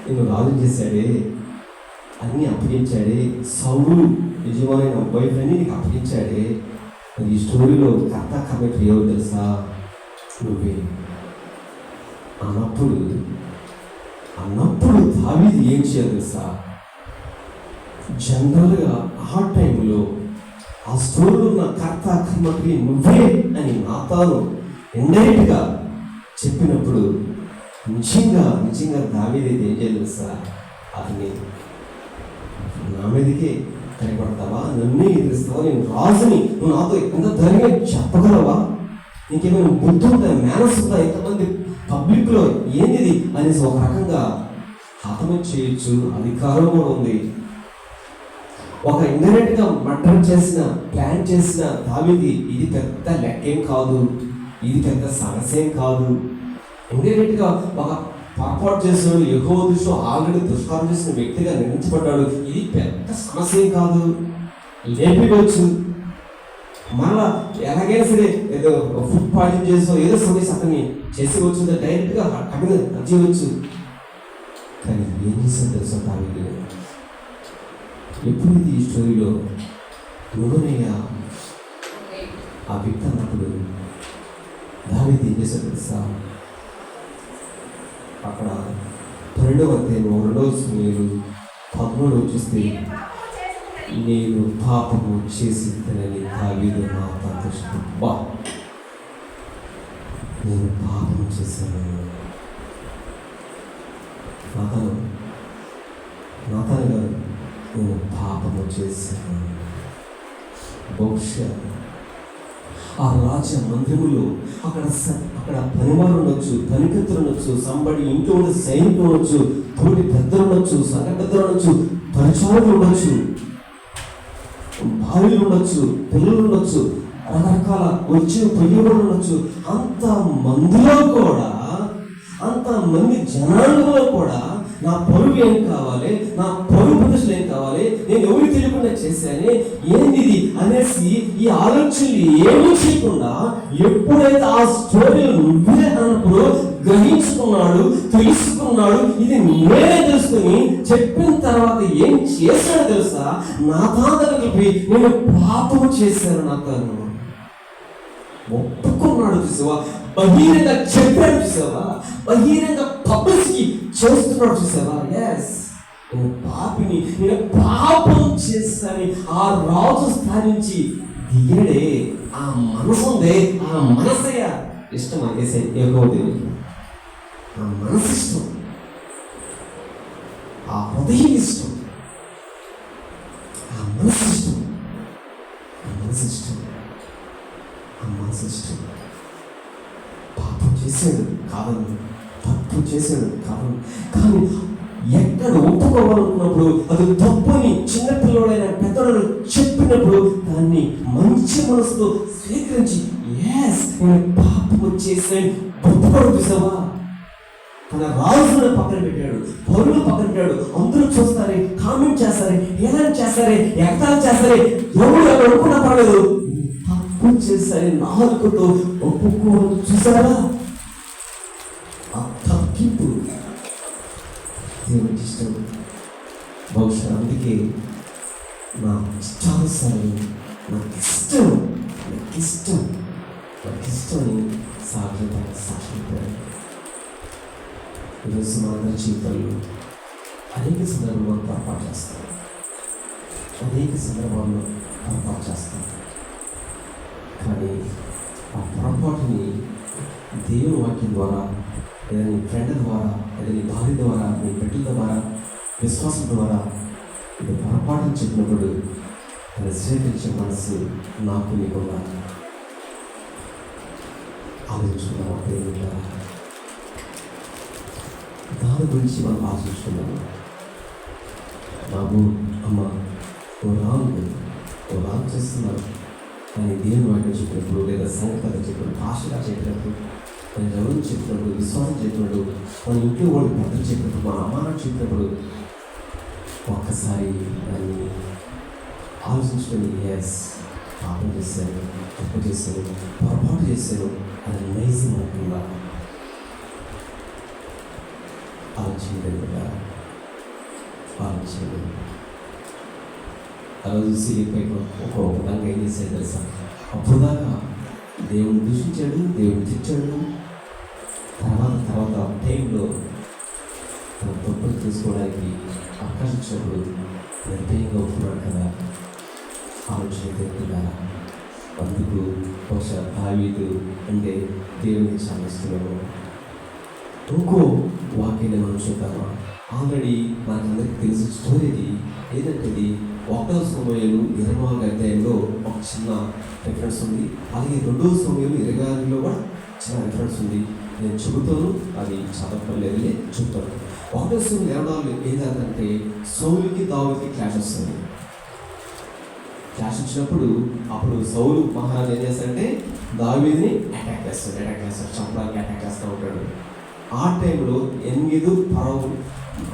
నేను రాజు చేశాడే, అన్నీ అప్పగించాడే, సౌలు యజమానైన వైఫ్ అని నీకు అప్పగించాడే, మరి ఈ స్టోరీలో కర్త కర్మకి ఎవరు తెలుసా? నువ్వే అన్నప్పుడు దావీదు ఏం చేయాలి తెలుసా? జనరల్గా ఆ టైంలో ఆ స్టోరీలో ఉన్న కర్త కర్మకి నువ్వే అని నాతాను ఇండైరెక్ట్గా చెప్పినప్పుడు నిజంగా దావీదు అయితే ఏం చేయాలి తెలుసా? అతన్ని నా మీదకే కనపడతావా, నన్నే ఎదురుస్తావా, నేను రాజుని, నువ్వు నాతో ఎంత ధైర్యంగా చెప్పగలవా, నీకేమైనా బుద్ధి ఉందా, మేనస్ ఉందా, ఎంతమంది పబ్లిక్లో ఏంటిది అనేసి ఒక రకంగా హతము చేయొచ్చు, అధికారం కూడా ఉంది. ఒక ఇండైరెక్ట్గా మర్డర్ చేసిన, ప్లాన్ చేసిన దావీదు ఇది పెద్ద లెక్కేం కాదు, ఇది పెద్ద సమస్యేం కాదు. ఇండైరెక్ట్గా ఒక పొరపాటు చేసినాడు, యెహోవా దృష్టిలో ఆల్రెడీ దుష్కారం చేసిన వ్యక్తిగా నిర్ణయించబడ్డాడు, ఇది పెద్ద సమస్యేం కాదు, లేపివచ్చు. మళ్ళా ఎలాగైనా సరే ఏదో ఫుడ్ పాయిజన్ చేసో ఏదో సమస్య అతన్ని చేసేవచ్చు, డైరెక్ట్గా అక్కడ చేయవచ్చు. కానీ ఏం చేస్తాను తెలుసా దావీదు? ఎప్పుడు ఈ స్టోరీలో నువ్వునయ్యా ఆ వ్యక్తి అన్నప్పుడు దావీదు ఏం చేశాడు తెలుసా? అక్కడ 12వ అధ్యాయం 2వ సమూయేలు 13 చూస్తే, నేను పాపము చేసినని దావీదు నాతాను చెప్పా, నేను పాపం చేశాను. నాతాను గారు, నేను పాపము చేశాను. బహుశా ఆ రాజ మందిరములో అక్కడ పనివారు ఉండొచ్చు, పనికత్తులు ఉండొచ్చు, సంబడి ఇంట్లో ఉండే సైనికులు ఉండొచ్చు, తోటి పెద్దలు ఉండొచ్చు, సంఘ పెద్దలు ఉండొచ్చు, పరిచారకులు ఉండొచ్చు, భార్యలు ఉండొచ్చు, పిల్లలు ఉండొచ్చు, రకరకాల వచ్చి పొయ్యబడి ఉండొచ్చు. అంత మంది జనాలలో కూడా నా పరువు ఏం కావాలి, నా పరువు ప్రదర్శన ఏం కావాలి, నేను ఎవరికి తెలియకుండా చేశానే, ఏంది ఇది అనేసి ఈ ఆలోచనలు ఏమీ చేయకుండా ఎప్పుడైతే ఆ స్టోరీలు నువ్వే అన్నప్పుడు గ్రహించుకున్నాడు, తెలుసుకున్నాడు, ఇది నేనే తెలుసుకుని చెప్పిన తర్వాత ఏం చేశాడో తెలుసా, నా తాతకి పోయి నేను పాపం చేశాను నాకు ఒప్పుకున్నాడు. చూసావా, బహిరంగ చెప్పాడు. చూసావా, బహిరంగ పబ్లిసిటీ చేస్తున్నాడు. చూసావా, ఎస్ నేను పాపిని, నేను పాపం చేశాను. ఆ రాజు స్థాయి నుంచి దిగాడే, ఆ మనసు ఉందే, ఆ మనసయ్య ఇష్టం అయ్యేసే ఏమవుతుంది, ఆ మనసు ఇష్టం, ఆ హృదయం ఇష్టం, ఆ మనసు ఇష్టం, ఆ మనసు ఇష్టం, ఆ మనసు ఇష్టం. పాపం చేశాడు కాదని, తప్పు చేశాడు కాదని, కానీ ఎక్కడ ఒప్పుకోవాలనుకున్నప్పుడు అది తప్పని చిన్నపిల్లడైన పెద్దవాడు చెప్పినప్పుడు దాన్ని మంచి మనసుతో స్వీకరించి ఎస్ నేను పాపం చేశాను ఒప్పుకోవడం. చూసావా, తన రాజులను పక్కన పెట్టాడు, పరులు పక్కన పెట్టాడు. అందరూ చూస్తారే, కామెంట్ చేస్తారే, హేళన చేస్తారే, ఎగతాళి చేస్తారే, ఎవరు అనుకున్నా పర్లేదు, తప్పు చేస్తారే నాలుగుతో ఒప్పుకోవడం. చూసారా, ఆ తగ్గింపు దేవునికి ఇష్టం. బహుశా అందుకే నా ఇష్టానుసారి నాకు ఇష్టం, నాకు ఇష్టం, నాకు ఇష్టమని సాక్షించారు. ఈరోజు మన అందరి జీవితాల్లో అనేక సందర్భాల్లో పొరపాటు చేస్తాం, అనేక సందర్భాల్లో పొరపాటు చేస్తాం. కానీ ఆ పొరపాటుని దేవుని వాక్యం ద్వారా, లేదా నీ ఫ్రెండ్ ద్వారా, లేదా నీ భార్య ద్వారా, నీ బిడ్డల ద్వారా, విశ్వాసం ద్వారా ఇది పొరపాటుని చెప్పినప్పుడు దాన్ని స్వీకరించే మనసు నాకు నీకు ఉండాలి. ఆలోచించుకున్నాం దేవుని ద్వారా, దాని గురించి మనం ఆలోచించుకున్నాము. బాబు, అమ్మ, నువ్వు రాంగ్ చేస్తున్నావు కానీ దేవుని వాటిని చెప్పినప్పుడు, లేదా సంగతి చెప్పినప్పుడు, భాషగా చెప్పినప్పుడు, మన ఎవరు చెప్పినప్పుడు, విశ్వాసం చెప్పినప్పుడు, మన ఇంట్లో వాళ్ళు పెద్దలు చెప్పినప్పుడు, మన అమ్మానాలు చెప్పినప్పుడు ఒక్కసారి దాన్ని ఆలోచించుకొని ఎస్ పాపం చేశాను, తప్పు చేశాను, పొరపాటు చేశాను అది నైజం అనుకుందా ఆలోచించలేదు కదా, ఆలోచించలేదు. ఆ రోజు సిరిపై ఒక విధంగా ఏం చేశాడు తెలుసా, అప్పుడు దాకా దేవుని దూషించాడు, దేవుని తిట్టాడు. తర్వాత టైంలో తన తప్పులు తీసుకోవడానికి అవకాశం ఇచ్చినప్పుడు నిర్భయంగా ఒప్పుకున్నాడు కదా. ఆలోచన తెలుపుగా అందుకు బహుశా దావీదు అంటే దేవునికి చాలా ఇష్టమేమో. ఇంకో వాక్యాన్ని మనం చూద్దామా? ఆల్రెడీ మనకందరికీ తెలిసిన స్టోరీది ఏదంటే ఇది 1వ సమూయేలు 24వ అధ్యాయంలో ఒక చిన్న రిఫరెన్స్ ఉంది. అలాగే 2వ సమూయేలు 26లో కూడా చిన్న రిఫరెన్స్ ఉంది. నేను చెబుతాను, అది చదవలేదు, చెబుతాను. 1వ సమూయేలు 24లో ఏంటంటే సౌలుకి దావీదుకి క్లాష్ వస్తుంది. క్లాష్ వచ్చినప్పుడు అప్పుడు సౌలు మహారాజు ఏం చేస్తాడంటే దావీదుని అటాక్ చేస్తాడు, చంపడానికి అటాక్ చేస్తూ ఉంటాడు. ఆ టైంలో 8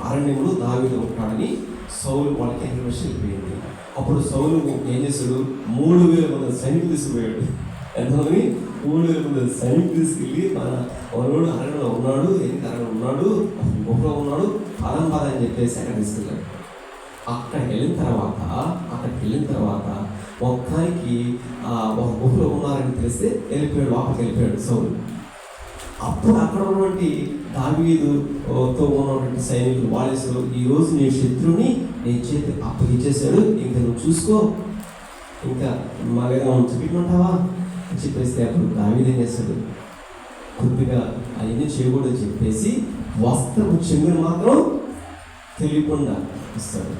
అరణ్యంలో దావీదు ఉంటాడని సౌలు వాళ్ళకి ఇన్ఫర్మేషన్ వెళ్ళిపోయింది. అప్పుడు సౌలు ఏం చేశాడు, 3000 మంది సైనికులు తీసుకుపోయాడు. ఎంతమంది? 3000 మంది సైనికులు తీసుకెళ్ళి మనోడు అరణ్యంలో ఉన్నాడు, అరణ్యంలో ఉన్నాడు, గుహలో ఉన్నాడు, పదం అని చెప్పేసి అక్కడ తీసుకెళ్ళాడు. అక్కడికి వెళ్ళిన తర్వాత ఒక్కరికి ఒక గుహలో ఉన్నారని తెలిస్తే వెళ్ళిపోయాడు, లోపలికి వెళ్ళిపోయాడు సౌలు. అప్పుడు అక్కడ ఉన్నటువంటి దావీదుతో ఉన్నటువంటి సైనికులు వాడేశారు, ఈరోజు నీ శత్రువుని నీ చేతి అప్పగించేశాడు, ఇంకా నువ్వు చూసుకో, ఇంకా మగగా చూపెట్టుకుంటావా అని చెప్పేస్తే అప్పుడు దావీదు ఏం చేస్తాడు, కొద్దిగా అవన్నీ చేయకూడదని చెప్పేసి వస్త్రపు చెంగుని మాత్రం తెలియకుండా ఇస్తాడు.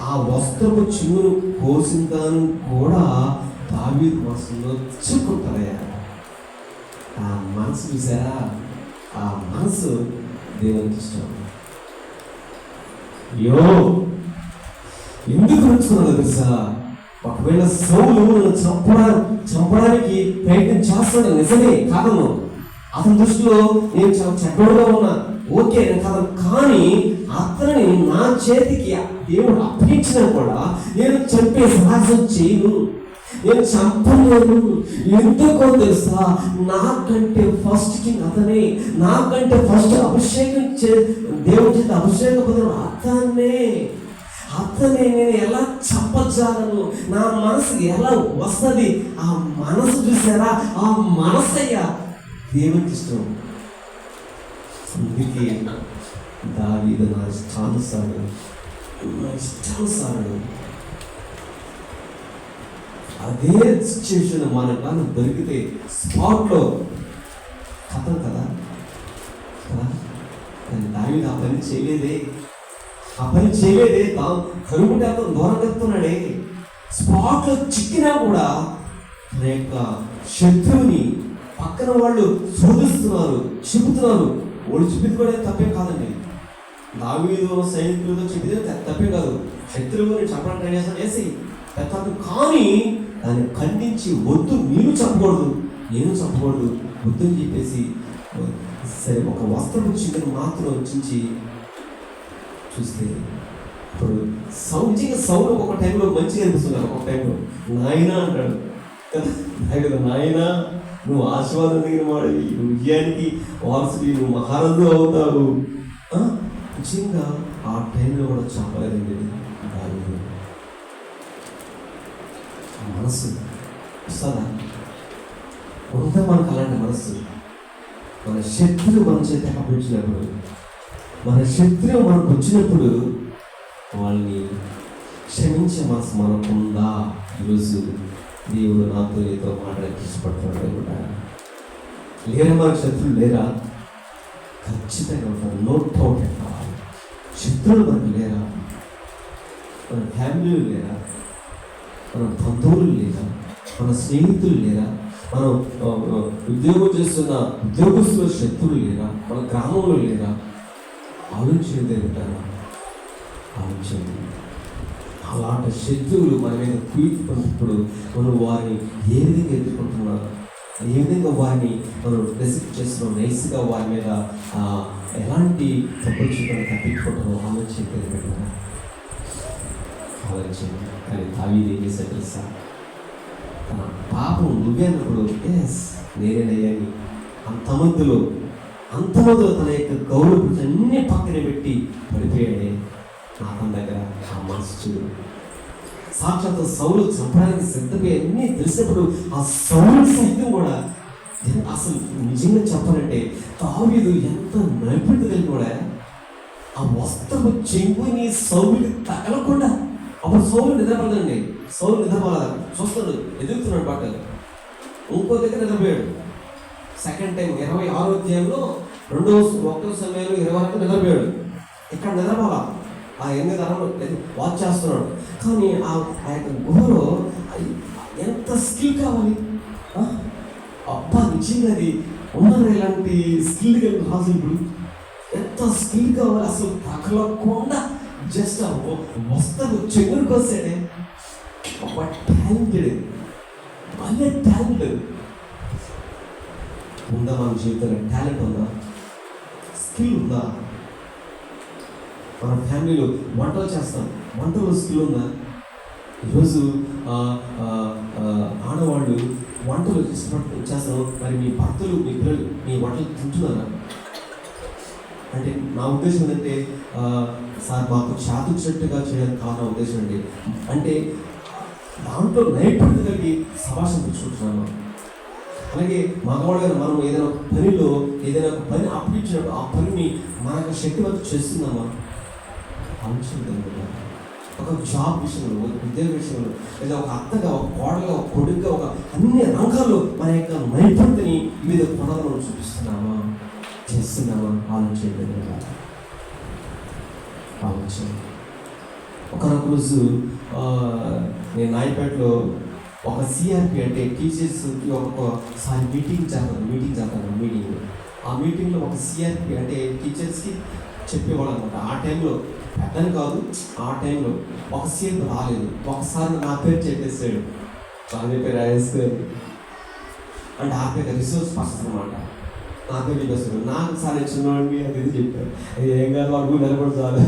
ఆ వస్త్రపు చెంగును కోసిన దాన్ని కూడా దావీదు మనసులో చిక్కుంటారయ్యా. ఆ మనసు చూసారా, ఆ మనసు దేవునికి ఇష్టం. ఎందుకు నచ్చుకున్నాడు తెలుసా? ఒకవేళ సౌలు చంపడానికి ప్రయత్నం చేస్తాడు, నిజమే కాదను. అతని దృష్టిలో నేను చాలా చెడ్డోడుగా ఉన్నా, ఓకే కదా, కానీ అతనిని నా చేతికి దేవుడు అప్పగించినా కూడా నేను చంపే సాహసం చేయను, నేను చంపలేను. ఎందుకో తెలుసా, నాకంటే ఫస్ట్ కింగ్ అతనే, నాకంటే ఫస్ట్ అభిషేకం దేవుడి చేత అభిషేకం పొందిన అతనే నేను ఎలా చంపజాలను, నా మనసు ఎలా వస్తుంది, ఆ మనసు చూసారా, ఆ మనసయ్యా దేవునికి ఇష్టం. అందుకే దావీదు నా ఇష్టానుసారుడు. అదే సిచ్యువేషన్ మన కానీ దొరికితే స్పాట్లో కథం కదా. కానీ దావీదు ఆ పని చేయలేదే, కనుకుంటే అతను దూరం చెప్తున్నాడే. స్పాట్లో చిక్కినా కూడా తన యొక్క శత్రువుని పక్కన వాళ్ళు శోధిస్తున్నారు, చెబుతున్నారు. వాళ్ళు చూపించుకోవడానికి తప్పేం కాదండి, దావీదు సైనికులతో చెప్పితే తప్పేం కాదు. శత్రువుని చెప్పడానికి ట్రై చేస్తాను వేసి తప్పు, కానీ దాన్ని ఖండించి వద్దు, మీరు చెప్పకూడదు, నేను చెప్పకూడదు, వద్దని చెప్పేసి సరే ఒక వస్త్రపు చింతను మాత్రం వచ్చించి చూస్తే ఇప్పుడు సౌండ్ ఒక టైంలో మంచిగా అనిపిస్తుంది, ఒక టైంలో నాయన అంటాడు కదా, నాయన నువ్వు ఆశీర్వాదం దగ్గర వాడివి, నువ్వు విజయానికి వారసుడి, నువ్వు మహారాజు అవుతావు. నిజంగా ఆ టైంలో కూడా చెప్పలేదండి. మనసు వస్తుందా? ఉందా మనకు అలాంటి మనసు? మన శత్రువు మన చేత అప్పగించినప్పుడు, మన శత్రువు మనకు వచ్చినప్పుడు వాళ్ళని క్షమించే మనసు మనకుందా? ఈరోజు దేవుడు నాతో నీతో మాట్లాడి ఇష్టపడుతున్నాడు కూడా. లేరా మనకు శత్రువులు లేరా? ఖచ్చితంగా ఉంటారు, నో డౌట్. శత్రువులు మనకు లేరా? మన ఫ్యామిలీలు లేరా? మన బంధువులు లేరా? మన స్నేహితులు లేరా? మనం ఉద్యోగం చేస్తున్న ఉద్యోగస్తుల శత్రువులు లేరా? మన గ్రామంలో లేరా? ఆలోచించే ఉంటారా? ఆలోచించండి. అలాంటి శత్రువులు మన మీద కుయిపోయినప్పుడు మనం వారిని ఏ విధంగా ఎదుర్కొంటున్నాం, ఏ విధంగా వారిని మనం రెసిప్ట్ చేస్తున్నాం, నైస్గా వారి మీద ఎలాంటి తప్పులు చూపని తప్పించుకుంటామో ఆలోచించండి. కానీ దావీదు ఏం చేశాడు తెలుసా? తన పాపం నువ్వే అన్నప్పుడు ఎస్ నేనేనయ్యాని అంతమందిలో తన యొక్క గౌరవ అన్ని పక్కన పెట్టి పడిపోయాడే. అతని దగ్గర ఆ మనసు చూడు. సాక్షాత్ సౌలు చంపడానికి సిద్ధమే అన్నీ తెలిసినప్పుడు ఆ సౌలు సైతం కూడా అసలు నిజంగా చెప్పాలంటే దావీదు ఎంత నైపుణ్యత కలిగి కూడా ఆ వస్త్రము చెంగుని సౌలుకి తగలకుండా. అప్పుడు సౌలు నిద్రపడదండి, సౌలు నిద్రపోలేదు, చూస్తాడు ఎదుగుతున్నాడు బట్టలు. ఇంకో దగ్గర నిద్రపోయాడు. సెకండ్ టైం 26వ అధ్యాయంలో 1వ సమయంలో 20 నిద్రపోయాడు. ఇక్కడ నిద్రపోలా, ఆ 8 తరంలో వాచ్ చేస్తున్నాడు. కానీ ఆ యొక్క గుహలో ఎంత స్కిల్ కావాలి. అబ్బా నిజంగా అది ఉన్నారు ఇలాంటి స్కిల్ కలిగిన రాజు. ఇప్పుడు ఎంత స్కిల్ కావాలి అసలు, తగలకుండా జస్ట్ వస్తాను చెగురికి వస్తాడే. ఒక టాలెంటెడ్, భలే టాలెంటెడ్ ఉందా మన జీవితంలో? టాలెంట్ ఉందా? స్కిల్ ఉందా? మన ఫ్యామిలీలో వంటలు చేస్తాం, వంటలో స్కిల్ ఉందా? ఈరోజు ఆడవాళ్ళు వంటలు చేస్తారు. మరి మీ భర్తలు, మీ పిల్లలు మీ వంటలు తింటున్నారా? అంటే నా ఉద్దేశం ఏంటంటే సార్ మాకు చాతుచ్చినట్టుగా చేయడానికి కావాలన్న ఉద్దేశం అండి. అంటే దాంట్లో నైపుణ్యత కలిగి సభాషణ తెచ్చుకుంటున్నాము. అలాగే మగవాళ్ళగా మనం ఏదైనా పనిలో ఏదైనా పని అప్పగించినప్పుడు ఆ పనిని మనకు శక్తివంతం చేస్తున్నామా? ఆలోచించగలుగుతా. ఒక జాబ్ విషయంలో, ఒక ఉద్యోగ విషయంలో, లేదా ఒక అత్తగా, ఒక కోడగా, ఒక కొడుకుగా, ఒక అన్ని రంగాల్లో మన యొక్క నైపుణ్యతని వివిధ కోణాలను చూపిస్తున్నామా, చేస్తున్నామా? ఆలోచించగలుగుతా. ఒకనొక రోజు నేను నాయపేటలో ఒక సిఆర్పి అంటే టీచర్స్కి ఒకసారి మీటింగ్ చేస్తాను. ఆ మీటింగ్లో ఒక సిఆర్పి అంటే టీచర్స్కి చెప్పేవాడు అనమాట. ఆ టైంలో పెద్దని కాదు, ఆ టైంలో ఒక సిఆర్పి రాలేదు. ఒకసారి నా పేరు చెప్పేసాడు, నా పేరు రాజేశ్వరి అంటే ఆ పేరు రిసోర్స్ పర్సన్ అనమాట. నాతో చెప్పేస్తాడు, నాకు సార్ చిన్నవాడికి అది ఇది చెప్పారు. ఏం కాదు అడుగు నిలబడి చాలు,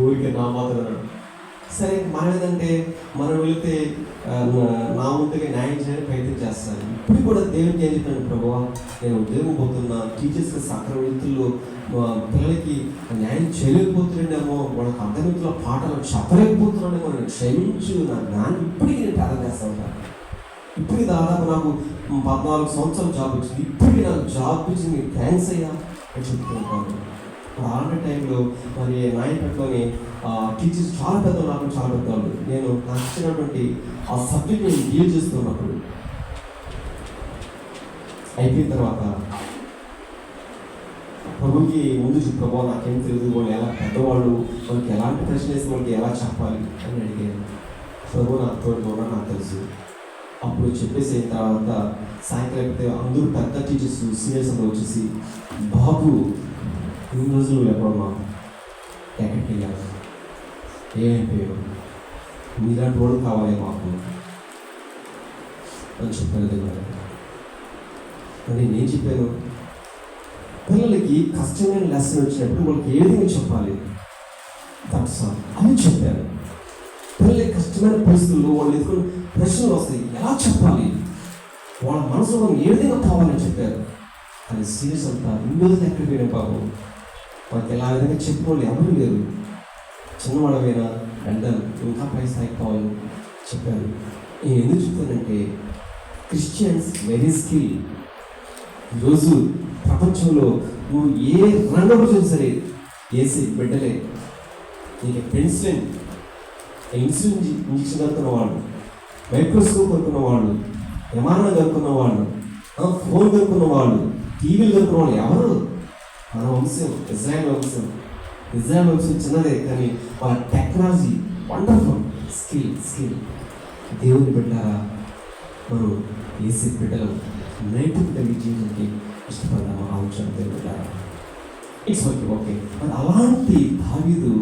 ఊరికే నా మాత్రం అన్నాడు. సరే మనం ఏంటంటే మనం వెళితే నా ముందుగా న్యాయం చేయడానికి ప్రయత్నం చేస్తాను. ఇప్పుడు కూడా దేవునికి ఏం చెప్పాను, ప్రభువా నేను ఉద్యోగం పోతున్నా, టీచర్స్కి సకల వృత్తుల్లో పిల్లలకి న్యాయం చేయలేకపోతున్నాడేమో, వాళ్ళకి అర్థమిత్తుల పాటలు చెప్పలేకపోతున్నాడేమో, నేను క్షమించు, నా జ్ఞానం ఇప్పటికీ నేను ప్రార్థన చేస్తూ ఉంటాను. ఇప్పటికి దాదాపు నాకు 14 సంవత్సరాలు జాబ్ వచ్చింది, ఇప్పటికీ నాకు జాబ్ ఇచ్చింది, థ్యాంక్స్ అయ్యా అని చెప్తూ ఉంటాను. అలాంటి టైంలో మరి నాయకట్లోని టీచర్స్ చాలా పెద్దలు, నాకు చాలా పెద్దవాళ్ళు. నేను నాకు ఇచ్చినటువంటి ఆ సబ్జెక్ట్ నేను డీల్ చేస్తున్నప్పుడు అయిపోయిన తర్వాత ప్రభుకి ముందు ప్రభావం నాకేం తెలియదు, వాళ్ళు ఎలా పెద్దవాళ్ళు, వాళ్ళకి ఎలాంటి ప్రశ్న వేసి వాళ్ళకి ఎలా చెప్పాలి అని అడిగాను. ప్రభు నాకు తోడు కూడా నాకు తెలుసు. అప్పుడు చెప్పేసి అయిన తర్వాత సాయంత్రం అయిపోతే అందరూ పెద్ద టీచర్స్ సీనియర్స్ అందరూ వచ్చేసి, బాబు ఇన్ని రోజులు ఎక్కడమ్మా, ఎక్కడికి వెళ్ళాను, ఏమైపోయావు, మీలాంటి వాడు కావాలి మాకు అని చెప్పాను. నేను చెప్పాను, పిల్లలకి కష్టమైన లెసన్ వచ్చినప్పుడు వాళ్ళకి ఏ విధంగా చెప్పాలి దట్స్ అని చెప్పాను. పిల్లలకి కష్టమైన పరిస్థితుల్లో వాళ్ళు ఎదుర్కొని ప్రశ్నలు వస్తాయి, ఎలా చెప్పాలి, వాళ్ళ మనసులో ఏ విధంగా కావాలని చెప్పారు. కానీ సీరియస్ అంతా ఇన్ని రోజులు ఎక్కడికి పోయినా బాబు, వాళ్ళకి ఎలా విధంగా చెప్పిన వాళ్ళు ఎవరు లేరు, చిన్నవాడమైనా లండన్ ఇంకా పై స్థాయికి కావాలని చెప్పాను. నేను ఎందుకు చెప్తానంటే క్రిస్టియన్స్ వెరీ స్కిల్. ఈరోజు ప్రపంచంలో నువ్వు ఏ రంగంలో చూసి సరే ఏసీ బిడ్డలే. నీకు పెన్సిలిన్ ఇన్సులిన్ ఇంజక్షన్ కనుక్కున్న వాళ్ళు, మైక్రోస్కోప్ కనుక్కున్న వాళ్ళు, విమానం కనుక్కున్న వాళ్ళు, ఫోన్ కనుక్కున్న వాళ్ళు, టీవీలు కనుక్కున్న వాళ్ళు ఎవరు? మన వంశం, ఇజ్రాయెల్ వంశం. ఇజ్రాయెల్ వంశం చిన్నదే, కానీ వాళ్ళ టెక్నాలజీ వండర్ఫుల్. స్కిల్. దేవుని బిడ్డారా, మనం ఏసీ బిడ్డలు నైతిక కలిగి జీవితానికి ఇష్టపడదామా? ఆలోచన దేవుని బిడ్డారా, ఇట్స్ ఓకే. మరి అలాంటి దావీదు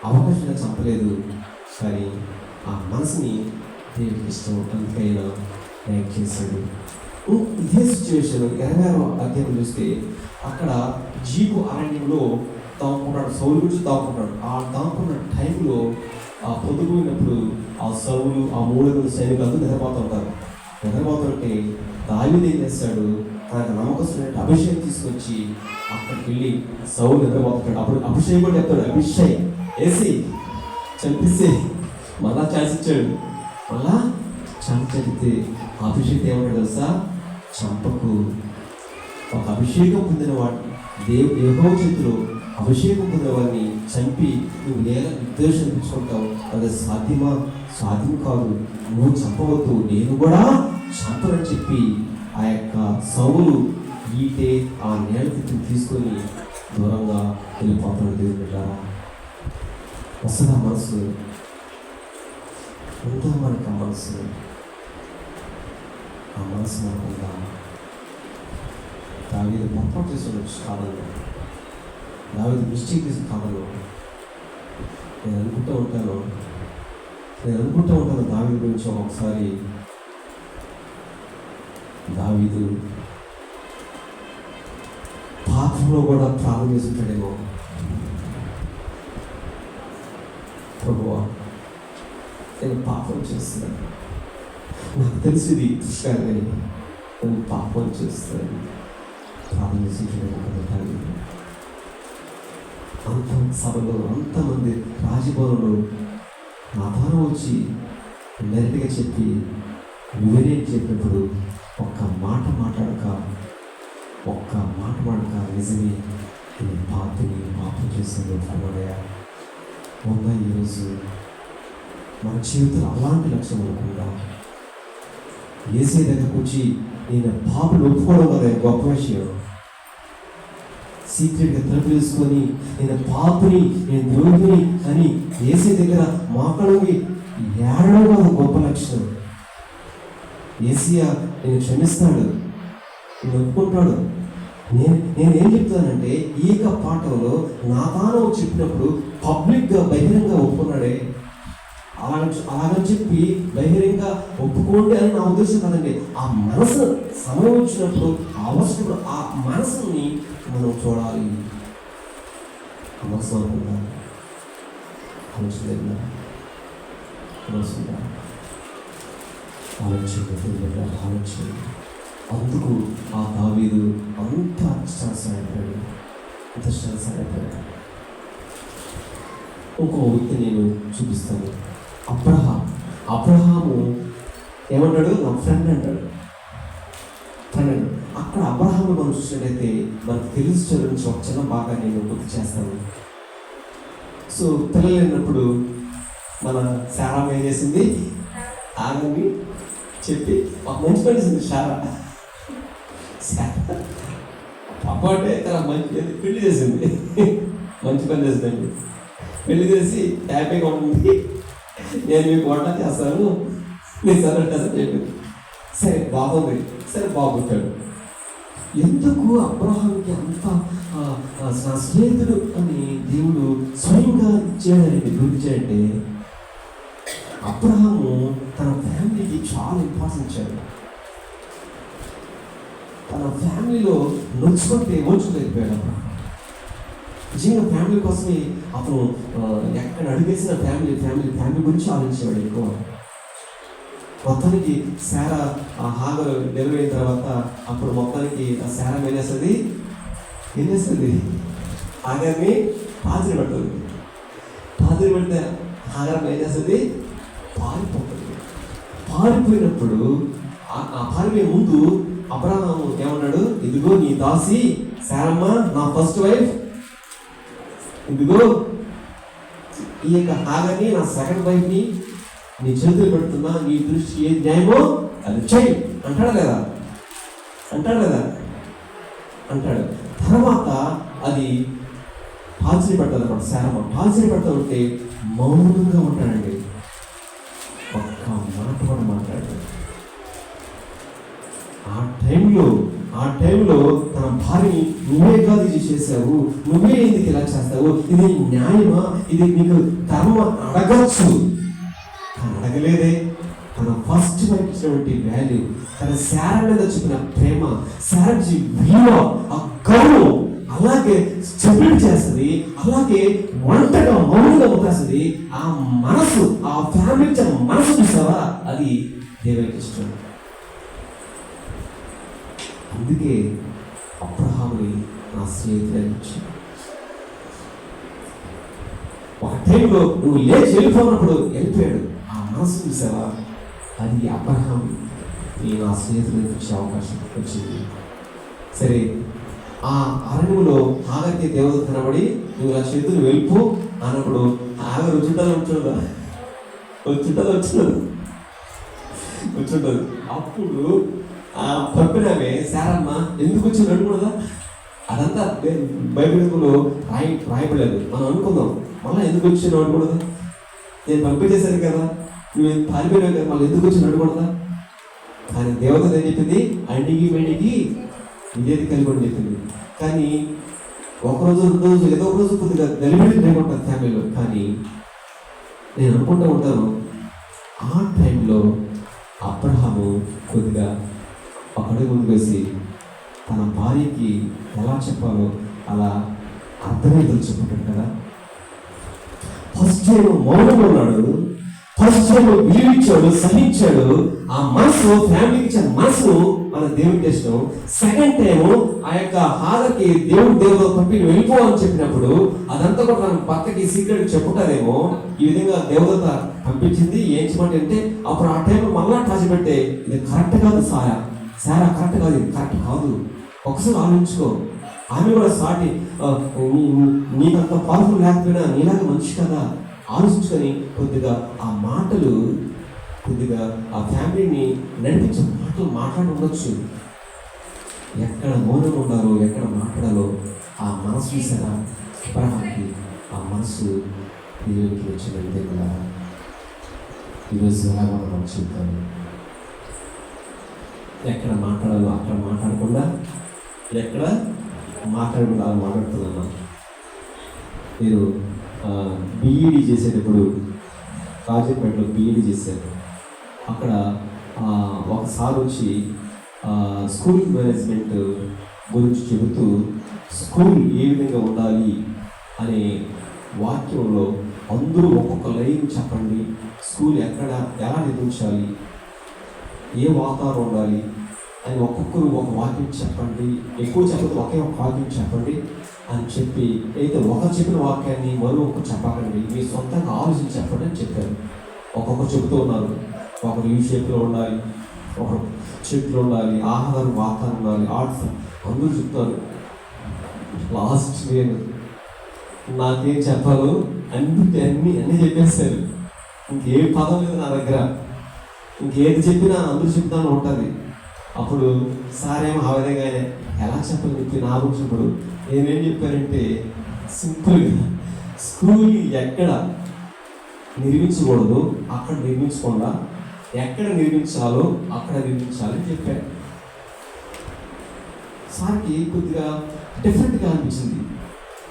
అవకాశంగా చెప్పలేదు, కానీ ఆ మనసుని దేవుడికి ఇష్టం, అందుకైనా లైక్ చేశాడు. ఇదే సిచ్యువేషన్ 26వ అధ్యాయం చూస్తే అక్కడ జీబు అరణ్యంలో దాక్కుంటాడు, సౌలు గురించి దాక్కుంటాడు. ఆ దాక్కున్న టైంలో ఆ పొద్దుపోయినప్పుడు ఆ సౌలు, ఆ 300 సైనికులు అందరూ నిద్రపోతుంటే దావీదు ఏం చేస్తాడు, తనకు నమ్మకస్తున్న అభిషేకం తీసుకొచ్చి అక్కడికి వెళ్ళి సౌలు నిద్రపోతుంటాడు. అప్పుడు అభిషేకం కూడా చెప్తాడు, అభిషేక్ వేసి చంపిస్తే మళ్ళా ఛాన్స్ ఇచ్చాడు. మళ్ళా ఛాన్స్ చంపితే అభిషేకం ఏమంటాడు తెలుసా, చంపకు. ఒక అభిషేకం పొందిన వాడు, యెహోవా చేతిలో అభిషేకం పొందిన వాడిని చంపి నువ్వు ఎలా నిర్దోషం అనిపించుకుంటావు? అది సాధ్యం కాదు, నువ్వు చంపవద్దు, నేను కూడా చంపనని చెప్పి ఆ యొక్క సౌలు ఈటే ఆ నేల తీసుకొని దూరంగా వెళ్ళిపోతాడు. దేవుని బిడ్డారా, వస్తుందా మనసు? ఉందా మనకి ఆ మనసు? ఆ మనసు మనకుందా? దావీదు పొరపాటు చేసి కాదంలో, దావీదు మిస్టేక్ చేసి కాదంలో. నేను అనుకుంటూ ఉంటాను దావీదు గురించి. ఒకసారి దావీదు పాపంలో కూడా ప్రార్థన చేస్తుంటాడేమో, ప్రభువా నేను పాపం చేస్తున్నాను, నాకు తెలిసింది దుష్కారని, నేను పాపం చేస్తాను ప్రార్థన చేసి అంత సభలో అంతమంది రాజభవనంలో నాథాను వచ్చి డైరెక్ట్గా చెప్పి వివరేట్ చెప్పినప్పుడు ఒక్క మాట మాట్లాడక నిజమే నేను పాపం చేసింది అన్నాడయా. ఉందా ఈరోజు మన జీవితంలో అలాంటి లక్ష్యం అనుకుందా? ఏసే దగ్గరకు వచ్చి నేను పాపలు ఒప్పుకోవడం కదా గొప్ప విషయం. సీక్రెట్గా తలుపు వేసుకొని నేను పాపిని, నేను ద్రోహిని అని ఏసే దగ్గర మాట్లాడి ఏడడం కాదు గొప్ప లక్ష్యం. ఏసియా నేను క్షమిస్తాడు, నేను ఒప్పుకుంటాడు. నేనేం చెప్తానంటే ఈక పాఠంలో నాథాను చెప్పినప్పుడు పబ్లిక్గా బహిరంగ ఒప్పుకున్నాడే. అలాగని చెప్పి బహిరంగ ఒప్పుకోండి అని నా ఉద్దేశం కాదండి. ఆ మనసు సమయం వచ్చినప్పుడు అవసరం ఆ మనసుని మనం చూడాలి. ఆ మనసు అనుకుందా ఆలోచన ఆలోచన. అందుకు ఆ దావీదు అంత అత్యాసపడ్డాడు. ఇంకో వ్యక్తి నేను చూపిస్తాను. అబ్రహాము ఏమంటాడు? నా ఫ్రెండ్ అంటాడు. ఫ్రెండ్ అక్కడ అబ్రహాము మనం చూసినట్టయితే మనకు తెలుసు నుంచి ఒక చిన్న బాగా నేను గుర్తు చేస్తాను. సో పిల్లలు లేనప్పుడు మన శారా ఏం చేసింది? ఆగని చెప్పి ఒక మంచి పని చేసింది. పాప అంటే తన మంచి పెళ్లి చేసింది. మంచి పని చేసిందండి. పెళ్లి చేసి హ్యాపీగా ఉంటుంది, నేను మీకు వంట చేస్తాను, మీరు సరేంటని చెప్పింది. సరే బాగుంది, సరే బాగుంటాడు. ఎందుకు అబ్రహాంకి అంత నా స్నేహితుడు అని దేవుడు స్వయంగా ఇచ్చాడండి, గురించాడంటే అబ్రహాము తన ఫ్యామిలీకి చాలా ఇంపార్టెన్స్ ఇచ్చాడు. తన ఫ్యామిలీలో నొచ్చుకుంటే ఓర్చుకోలేకపోయాడు. నిజంగా ఫ్యామిలీ కోసమే అతను ఎక్కడ అడిగేసిన ఫ్యామిలీ గురించి ఆలోచించేవాడు ఎక్కువ. మొత్తానికి శారా హాగరు డెలివరీ అయిన తర్వాత అప్పుడు మొత్తానికి ఆ శారా ఏం చేస్తుంది? హాగర్ని పాతిరి పెడుతుంది. పాతిరి పెడితే హాగర్ ఏం చేస్తుంది? పారిపోతుంది. పారిపోయినప్పుడు ఆ పారిపోయే ముందు అబ్రహాము ఏమన్నాడు? ఇదిగో నీ దాసి శారమ్మ, నా ఫస్ట్ వైఫ్, ఇదిగో ఈ యొక్క హాగర్ని, నా సెకండ్ వైఫ్ని నీ చేతులు పెడుతున్నా, నీ దృష్టి ఏ న్యాయమో అది చెయ్యి అంటాడా లేదా? అంటాడు. తర్వాత అది పాల్చిని పెడతాడు అన్నమాట. శారమ్మ పాల్చిని పెడతా ఉంటే మౌనంగా ఉంటాడండి. ఒక్క మాట కూడా మాట్లాడాడు. ఆ టైంలో తన భార్యని నువ్వే కాదు ఇది చేసావు, నువ్వే ఎందుకు ఇలా చేస్తావు, ఇది న్యాయమా, ఇది నీకు ధర్మ అడగచ్చు. తను అడగలేదే. తన ఫస్ట్ వైపు ఇచ్చినటువంటి వాల్యూ, తన శార మీద చూపిన ప్రేమ, శార విలువ, ఆ గౌరవం అలాగే స్టెబిలిటీ చేస్తుంది. అలాగే వంటగా మౌనంగా వదిలేస్తుంది. ఆ మనసు, ఆ ఫ్యామిలీ మనసు చూసావా, అది దేవునికి ఇష్టం. అందుకే అబ్రహాముని నా స్నేహితులని ఇచ్చాడు. ఒక టైంలో నువ్వు లేచి వెళ్ళిపోయినప్పుడు వెళ్ళిపోయాడు. ఆ మనసు చూసావా, అది అబ్రహాం నా స్నేహితులకు ఇచ్చే అవకాశం వచ్చింది. సరే, ఆ అరణ్యంలో హాగర్కి దేవత కనబడి నువ్వు ఇలా చేతులు వెళ్ళిపో అన్నప్పుడు హాగర్ వచ్చుంటుంది. అప్పుడు ఆ పంపినవే శారమ్మ ఎందుకు వచ్చి నడుకూడదా? అదంతా బైబిల్లో రాయబడలేదు. మనం అనుకుందాం మళ్ళీ ఎందుకు వచ్చి నడకూడదు? నేను పంపించేశాను కదా, నువ్వు పారిపోయినావు కదా, మళ్ళీ ఎందుకు వచ్చి నడకూడదా? కానీ దేవత ఏం చెప్పింది? అడిగి వెడిగి ఇదేది కలిపి చెప్పింది. కానీ ఒకరోజు 2 రోజు ఏదో ఒక రోజు కొద్దిగా గలిబిలి ఉంటాను ఫ్యామిలీలో. కానీ నేను అనుకుంటూ ఉంటాను, ఆ టైంలో అబ్రహాము కొద్దిగా ఒకటి ముందు వేసి తన భార్యకి ఎలా చెప్పాలో అలా అర్థమే తెలుసుకుంటాడు కదా. ఫస్ట్ టైం మౌనంగా ఉన్నాడు, ఫస్ట్ టైం విలువిచ్చాడు, సహించాడు. ఆ మనసు, ఫ్యామిలీకి ఇచ్చిన మనసు మన దేవుడికి ఇష్టం. సెకండ్ టైం ఆ యొక్క హాగర్కి దేవుడు పంపి వెళ్ళిపో అని చెప్పినప్పుడు అదంతా కూడా తన పక్కకి సీక్రెట్ చెప్పుకుంటారేమో. ఈ విధంగా దేవత పంపించింది ఏం చెప్పండి అంటే, అప్పుడు ఆ టైంలో మళ్ళా టాచి పెట్టే ఇది కరెక్ట్ కాదు సారా కరెక్ట్ కాదు, ఇది కరెక్ట్ కాదు. ఒకసారి ఆలోచించుకో. ఆమె కూడా సాటి నీకంత పవర్ఫుల్ లేకపోయినా నీలాగా మనిషి కదా, ఆలోచించుకొని కొద్దిగా ఆ మాటలు, కొద్దిగా ఆ ఫ్యామిలీని నడిపించే మాటలు మాట్లాడి ఉండొచ్చు. ఎక్కడ మౌనం ఉండాలో, ఎక్కడ మాట్లాడాలో ఆ మనసు చూసారా అబ్రహాంకి? ఆ మనసు దేవునికి వచ్చినంతే కదా. ఈరోజు ఎలా మనం చెప్తాను, ఎక్కడ మాట్లాడాలో అక్కడ మాట్లాడకుండా, ఎక్కడ మాట్లాడకుండా అలా మాట్లాడుతున్నాను. నేను బీఈడీ చేసేటప్పుడు రాజంపేటలో బీఈడీ చేశాను. అక్కడ ఒకసారి వచ్చి స్కూల్ మేనేజ్మెంట్ గురించి చెబుతూ స్కూల్ ఏ విధంగా ఉండాలి అనే వాక్యంలో అందరూ ఒక్కొక్క లైన్ చెప్పండి, స్కూల్ ఎలా నిర్మించాలి, ఏ వాతావరణం ఉండాలి అని ఒక్కొక్కరు ఒక వాక్యం చెప్పండి, ఎక్కువ చెప్పదు ఒకే ఒక వాక్యం చెప్పండి అని చెప్పి, అయితే ఒకరు చెప్పిన వాక్యాన్ని మరొకరు చెప్పకండి, మీ సొంతంగా ఆలోచించి చెప్పండి అని చెప్పారు. ఒక్కొక్కరు చెబుతూ ఉన్నారు. ఒకరు యూ షేప్లో ఉండాలి, ఒకరు చెట్లు ఉండాలి, ఆహారం వాతావరణం ఉండాలి, ఆర్ట్స్ అందరూ చెప్తారు. లాస్ట్ నేను నాకేం చెప్పాలో అన్నీ చెప్పేస్తారు. ఇంకే పదం లేదు నా దగ్గర, ఇంకేది చెప్పినా అందరూ చెప్తాను ఉంటుంది. అప్పుడు సార్ ఏమో ఆ విధంగా ఎలా చెప్పాలని చెప్పి నా గురించి ఇప్పుడు నేనేం చెప్పారంటే సింపుల్గా స్కూల్ ఎక్కడ నిర్మించకూడదు అక్కడ నిర్మించకుండా ఎక్కడ నిర్మించాలో అక్కడ నిర్మించాలని చెప్పారు. సార్కి కొద్దిగా డిఫరెంట్గా అనిపించింది.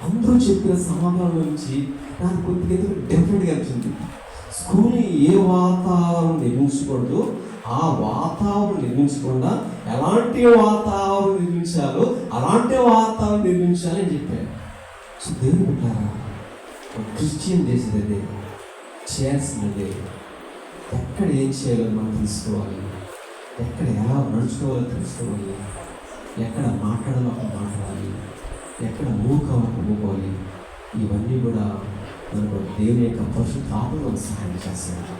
అందరూ చెప్పిన సమాధానం నుంచి నాకు కొద్దిగా డిఫరెంట్గా అనిపించింది. స్కూల్ని ఏ వాతావరణం నిర్మించకూడదు, ఆ వాతావరణం నిర్మించకుండా ఎలాంటి వాతావరణం నిర్మించాలో అలాంటి వాతావరణం నిర్మించాలని చెప్పారు. సో దేవుని పెట్టారా క్రిస్టియన్ చేసేది చేయాల్సినదే. ఎక్కడ ఏం చేయాలో మనం తెలుసుకోవాలి, ఎక్కడ ఎలా నడుచుకోవాలో తెలుసుకోవాలి, ఎక్కడ మాట్లాడాలో అక్కడ మాట్లాడాలి, ఎక్కడ మూకాలో మూకోవాలి. ఇవన్నీ కూడా మనకు దేవుని యొక్క పరిశుద్ధాత్మ మనకు సహాయం చేస్తారు.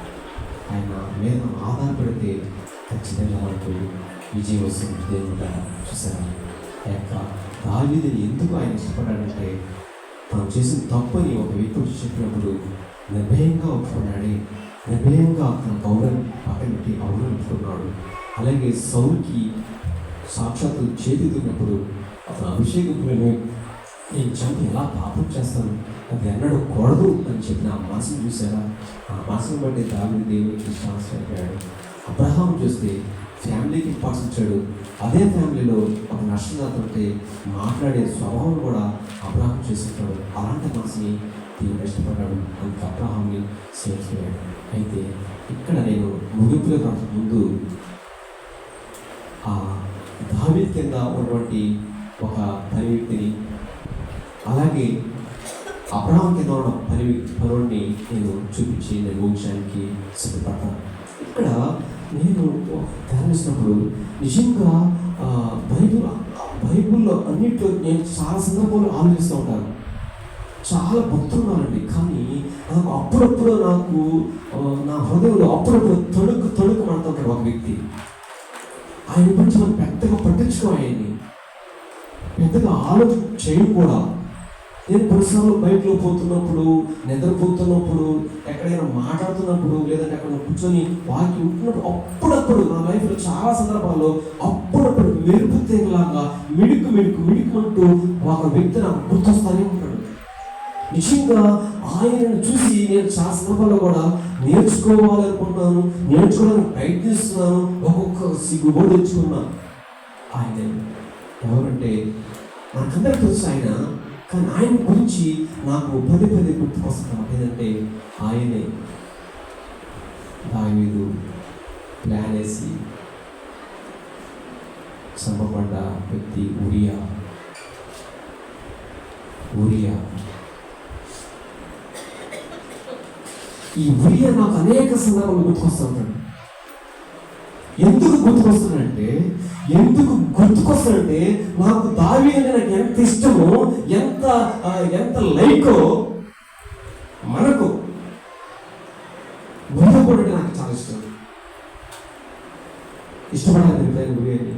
ఆయన మీద ఆధారపడితే ఖచ్చితంగా మనకు విజయం వస్తుంది. దేవుడు చూసారా ఆ యొక్క దావీదుని ఎందుకు ఆయన ఇష్టపడ్డాడంటే తాను చేసిన తప్పని ఒక వ్యక్తి చెప్పినప్పుడు నిర్భయంగా ఒప్పుకున్నాడే, నిర్భయంగా తన గౌరవం పక్కన పెట్టి గౌరవం ఒప్పుకున్నాడు. అలాగే సౌలుకి సాక్షాత్తు చేతికినప్పుడు అతను అభిషేకులను నేను చంపి ఎలా పాపం చేస్తాను, అది ఎన్నడూ కూడదు అని చెప్పిన ఆ మనసును చూసారా, ఆ మనసును బట్టి దావీదు దేవునికి ఇష్టానుసరిపోయాడు. అబ్రహాం చూస్తే ఫ్యామిలీకి ఇంపార్టెన్స్ ఇచ్చాడు. అదే ఫ్యామిలీలో ఒక నష్టదాత ఉంటే మాట్లాడే స్వభావం కూడా అబ్రహాం చేస్తుంటాడు. అలాంటి మనసుని దేవుడు ఇష్టపడ్డాడు, అందుకు అబ్రహాంని చేర్చుకున్నాడు. అయితే ఇక్కడ నేను ముగింపులో కాక ముందు ఆ దావీదు కింద ఉన్నటువంటి ఒక పని వ్యక్తిని, అలాగే అబ్రహాం కింద ఉన్న పనుడిని నేను చూపించి నేను ఊహించడానికి సిద్ధపడతాను. ఇక్కడ నేను ధ్యానిస్తున్నప్పుడు నిజంగా బైబుల్లో అన్నింటిలో నేను చాలా సందర్భాలు ఆలోచిస్తూ ఉంటాను. చాలా భక్తున్నానండి, కానీ నాకు అప్పుడప్పుడు నా హృదయంలో అప్పుడప్పుడు తణుకు మాడుతుంటాడు ఒక వ్యక్తి. ఆయన గురించి మనం పెద్దగా పట్టించుకోవాలని పెద్దగా ఆలోచన చేయడం కూడా. నేను కొన్నిసార్లు బయటలో పోతున్నప్పుడు, నిద్రపోతున్నప్పుడు, ఎక్కడైనా మాట్లాడుతున్నప్పుడు, లేదంటే అక్కడ కూర్చొని వాకి ఉంటున్నప్పుడు అప్పుడప్పుడు నా లైఫ్లో చాలా సందర్భాల్లో అప్పుడప్పుడు మెరుపు తీగలాగా మిడుకుమంటూ ఒక వ్యక్తి నాకు గుర్తొస్తానే ఉంటాడు. నిజంగా ఆయనను చూసి నేను చాలా సందర్భాల్లో కూడా నేర్చుకోవాలనుకుంటున్నాను, నేర్చుకోవడానికి ప్రయత్నిస్తున్నాను, ఒక్కొక్క సిగ్గుబోటు తెచ్చుకున్నాను. ఆయన ఎవరంటే నాకందరికీ తెలుసు ఆయన, కానీ ఆయన గురించి నాకు పదే గుర్తుకొస్తున్నాను. ఏంటంటే ఆయనే దావీదు ప్లాన్ వేసి చంపబడ్డ వ్యక్తి ఉరియా. ఈ ఉరియా నాకు అనేక సందర్భాలు గుర్తుకొస్తూ ఉంటాడు. ఎందుకు గుర్తుకొస్తానంటే నాకు దావీదు అంటే నాకు ఎంత ఇష్టమో, ఎంత లైకో మనకు ఉరియా కూడా అంటే నాకు చాలా ఇష్టం. ఇష్టపడాలి ఉరియాని,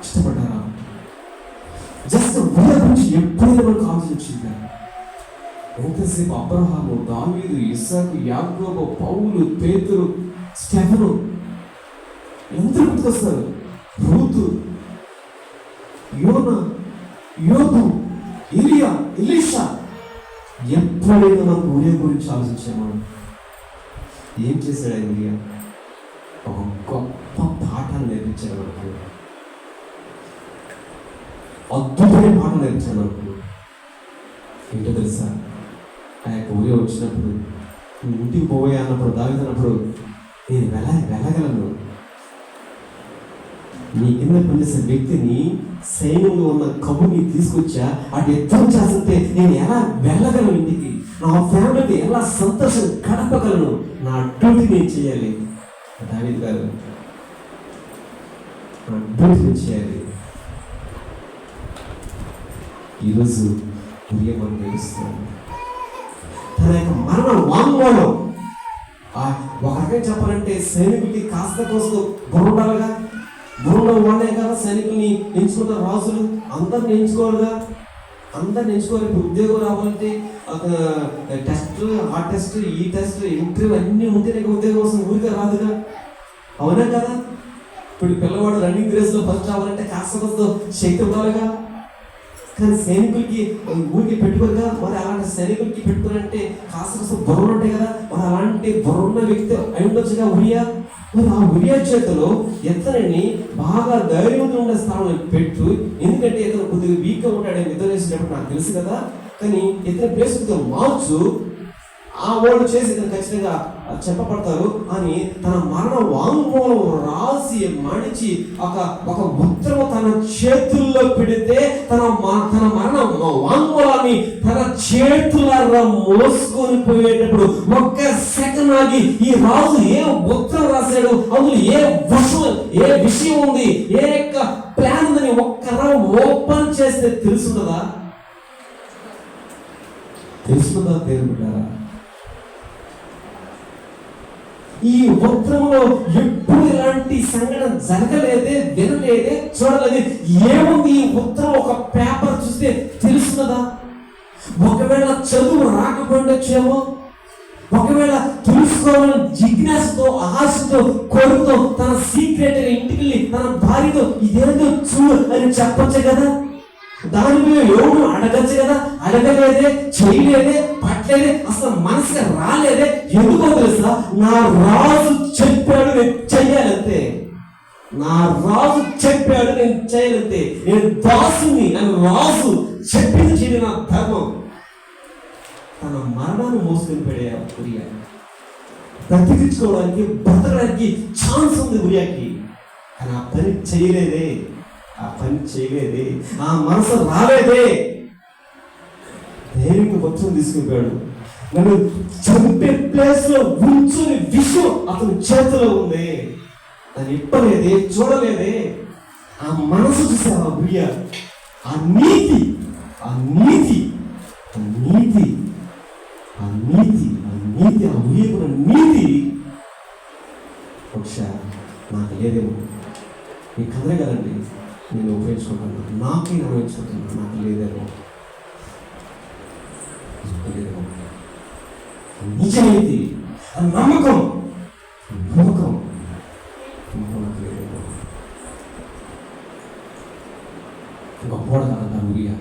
ఇష్టపడ్డారా? జస్ట్ ఉరియా గురించి ఎప్పుడైనా మనకు ఆలోచించిందా? ఎంతసేపు అబ్రహాము, దావీదు, ఇస్సాకు, యాకోబు, పౌలు, పేతురు, స్టెఫను ఎంత గుర్తుకొస్తారు. రూతు, యోనా, యోబు, ఎలియా, ఎలీషా. ఎప్పుడైనా మనకు ఉరియా గురించి ఆలోచించాము. ఏం చేశాడు ఆయన ఉరియా? ఒక గొప్ప పాఠాలు నేర్పించాడు మనకు, అద్భుతమైన పాఠాలు నేర్పించాడు మనకు. ఏంటో తెలుసా? ఆ యొక్క ఉరియా వచ్చినప్పుడు నువ్వు ఇంటికి పోయా అన్నప్పుడు, దావీదు అన్నప్పుడు, నేను వెళ్ళగలను. నీ కింద పనిచేసే వ్యక్తిని, సైన్యంలో ఉన్న కబుర్ని తీసుకొచ్చా, అటు యుద్ధం చేస్తుంటే నేను ఎలా వెళ్ళగలను ఇంటికి? నా ఫ్యామిలీకి ఎలా సంతోషం గడపగలను? నా డ్యూటీ నేను చేయాలి. దావీదు గారు నా డ్యూటీ నేను చేయాలి. ఈరోజు ఉరియా మనం తెలుస్తున్నాను. తన యొక్క మరణ వాంగ్మూలం ఒక రకంగా చెప్పాలంటే, సైనికులకి కాస్త కోస్త బుర్రుండాలిగా. బుర్రలో వాళ్ళే కదా సైనికుల్ని ఎంచుకుంటారు రాజులు. అందరిని ఎంచుకోవాలిగా, అందరిని ఎంచుకోవాలి. ఇప్పుడు ఉద్యోగం రావాలంటే టెస్ట్, ఆ టెస్ట్, ఈ టెస్ట్, ఇంటర్వ్యూ అన్నీ ఉంటేనే ఉద్యోగం వస్తుంది, ఊరికే రాదుగా. అవునా కదా? ఇప్పుడు పిల్లవాడు రన్నింగ్ రేస్లో ఫస్ట్ రావాలంటే కాస్త కోస్త శక్తి ఉండాలిగా. కానీ సైనికులకి ఊరికి పెట్టుకోరుగా. మరి అలాంటి సైనికులకి పెట్టుకోరంటే కాస్త బుర్రలు ఉంటాయి కదా. మరి అలాంటి బుర్రున్న వ్యక్తి అయి ఉండొచ్చుగా ఉరియా. మరి ఆ ఉరియా చేతిలో ఇతనిని బాగా ధైర్యంతో ఉండే స్థానంలో పెట్టు. ఎందుకంటే ఇతను కొద్దిగా వీక్గా ఉంటాడని యుద్ధం చేసేటప్పుడు నాకు తెలుసు కదా. కానీ ఇతని ప్లేస్ మార్చు, ఆ వాళ్ళు చేసి ఇతను ఖచ్చితంగా చెప్పబడతారు అని తన మరణ వాంగ్మూలం రాసి మడిచి ఒక ఉత్తరం తన చేతుల్లో పెడితే, తన మరణ వాంగ్మూలాన్ని తన చేతులారా మోసుకొని పోయేటప్పుడు ఒక్క సెకండ్ ఆగి ఈ రాజు ఏ ఉత్తరం రాశాడు, అందులో ఏ విషయం ఉంది, ఏ యొక్క ప్లాన్ ఉందని ఒక్కరా ఓపెన్ చేస్తే తెలుసుందా? తెలుసుందా? తెలుసుకుంటారా? ఈ ఉత్తరంలో ఎప్పుడు ఇలాంటి సంఘటన జరగలేదే, వినలేదే, చూడలేదే. ఏముంది ఈ ఉత్తరం? ఒక పేపర్ చూస్తే తెలుస్తున్నదా? ఒకవేళ చదువు రాకపోయిండొచ్చేమో, ఒకవేళ తెలుసుకోవాలని జిజ్ఞాసతో, ఆశతో, కోరికతో తన సీక్రెట్ ఇంటికి వెళ్ళి తన భార్యతో ఇదేంటో చూడు అని చెప్పొచ్చు కదా. దాని మీద ఎవరు అడగచ్చు కదా. అడగలేదే, చేయలేదే, పట్టలేదే, అసలు మనసుగా రాలేదే. ఎందుకో తెలుసా? నా రాజు చెప్పాడు, నేను చెయ్యాలంతే. నా రాజు చెప్పాడు, నేను చేయాలంతే. నేను దాసుని, నన్ను రాజు చెప్పింది చేయడం నా ధర్మం. తన మరణాన్ని మోసుకొని పెడే ఉరియా బ్రతికించుకోవడానికి, బ్రతకడానికి ఛాన్స్ ఉంది ఉరియాకి. కానీ ఆ పని చేయలేదే, ఆ మనసు రాలేదే. ధైర్యంగా వచ్చి తీసుకుపోయాడు. నన్ను చంపే ప్లేస్ లో ఉంచుని విషయం అతని చేతిలో ఉంది. దాన్ని ఇప్పలేదే, చూడలేదే. ఆ మనసు చూసావా ఉరియా? ఆ నీతి ఆ ఉరియకున్న నీతి బహుశా నాకు లేదేమో. మీ కదలే కదండి, నేను ఉపయోగించుకుంటున్నాను, నాకే నిర్వహించుకుంటున్నాను. నాకు లేదేమో. నిజమైంది నమ్మకం నాకు లేదేమో. గొప్పవాడు కాదంట ఉరియా.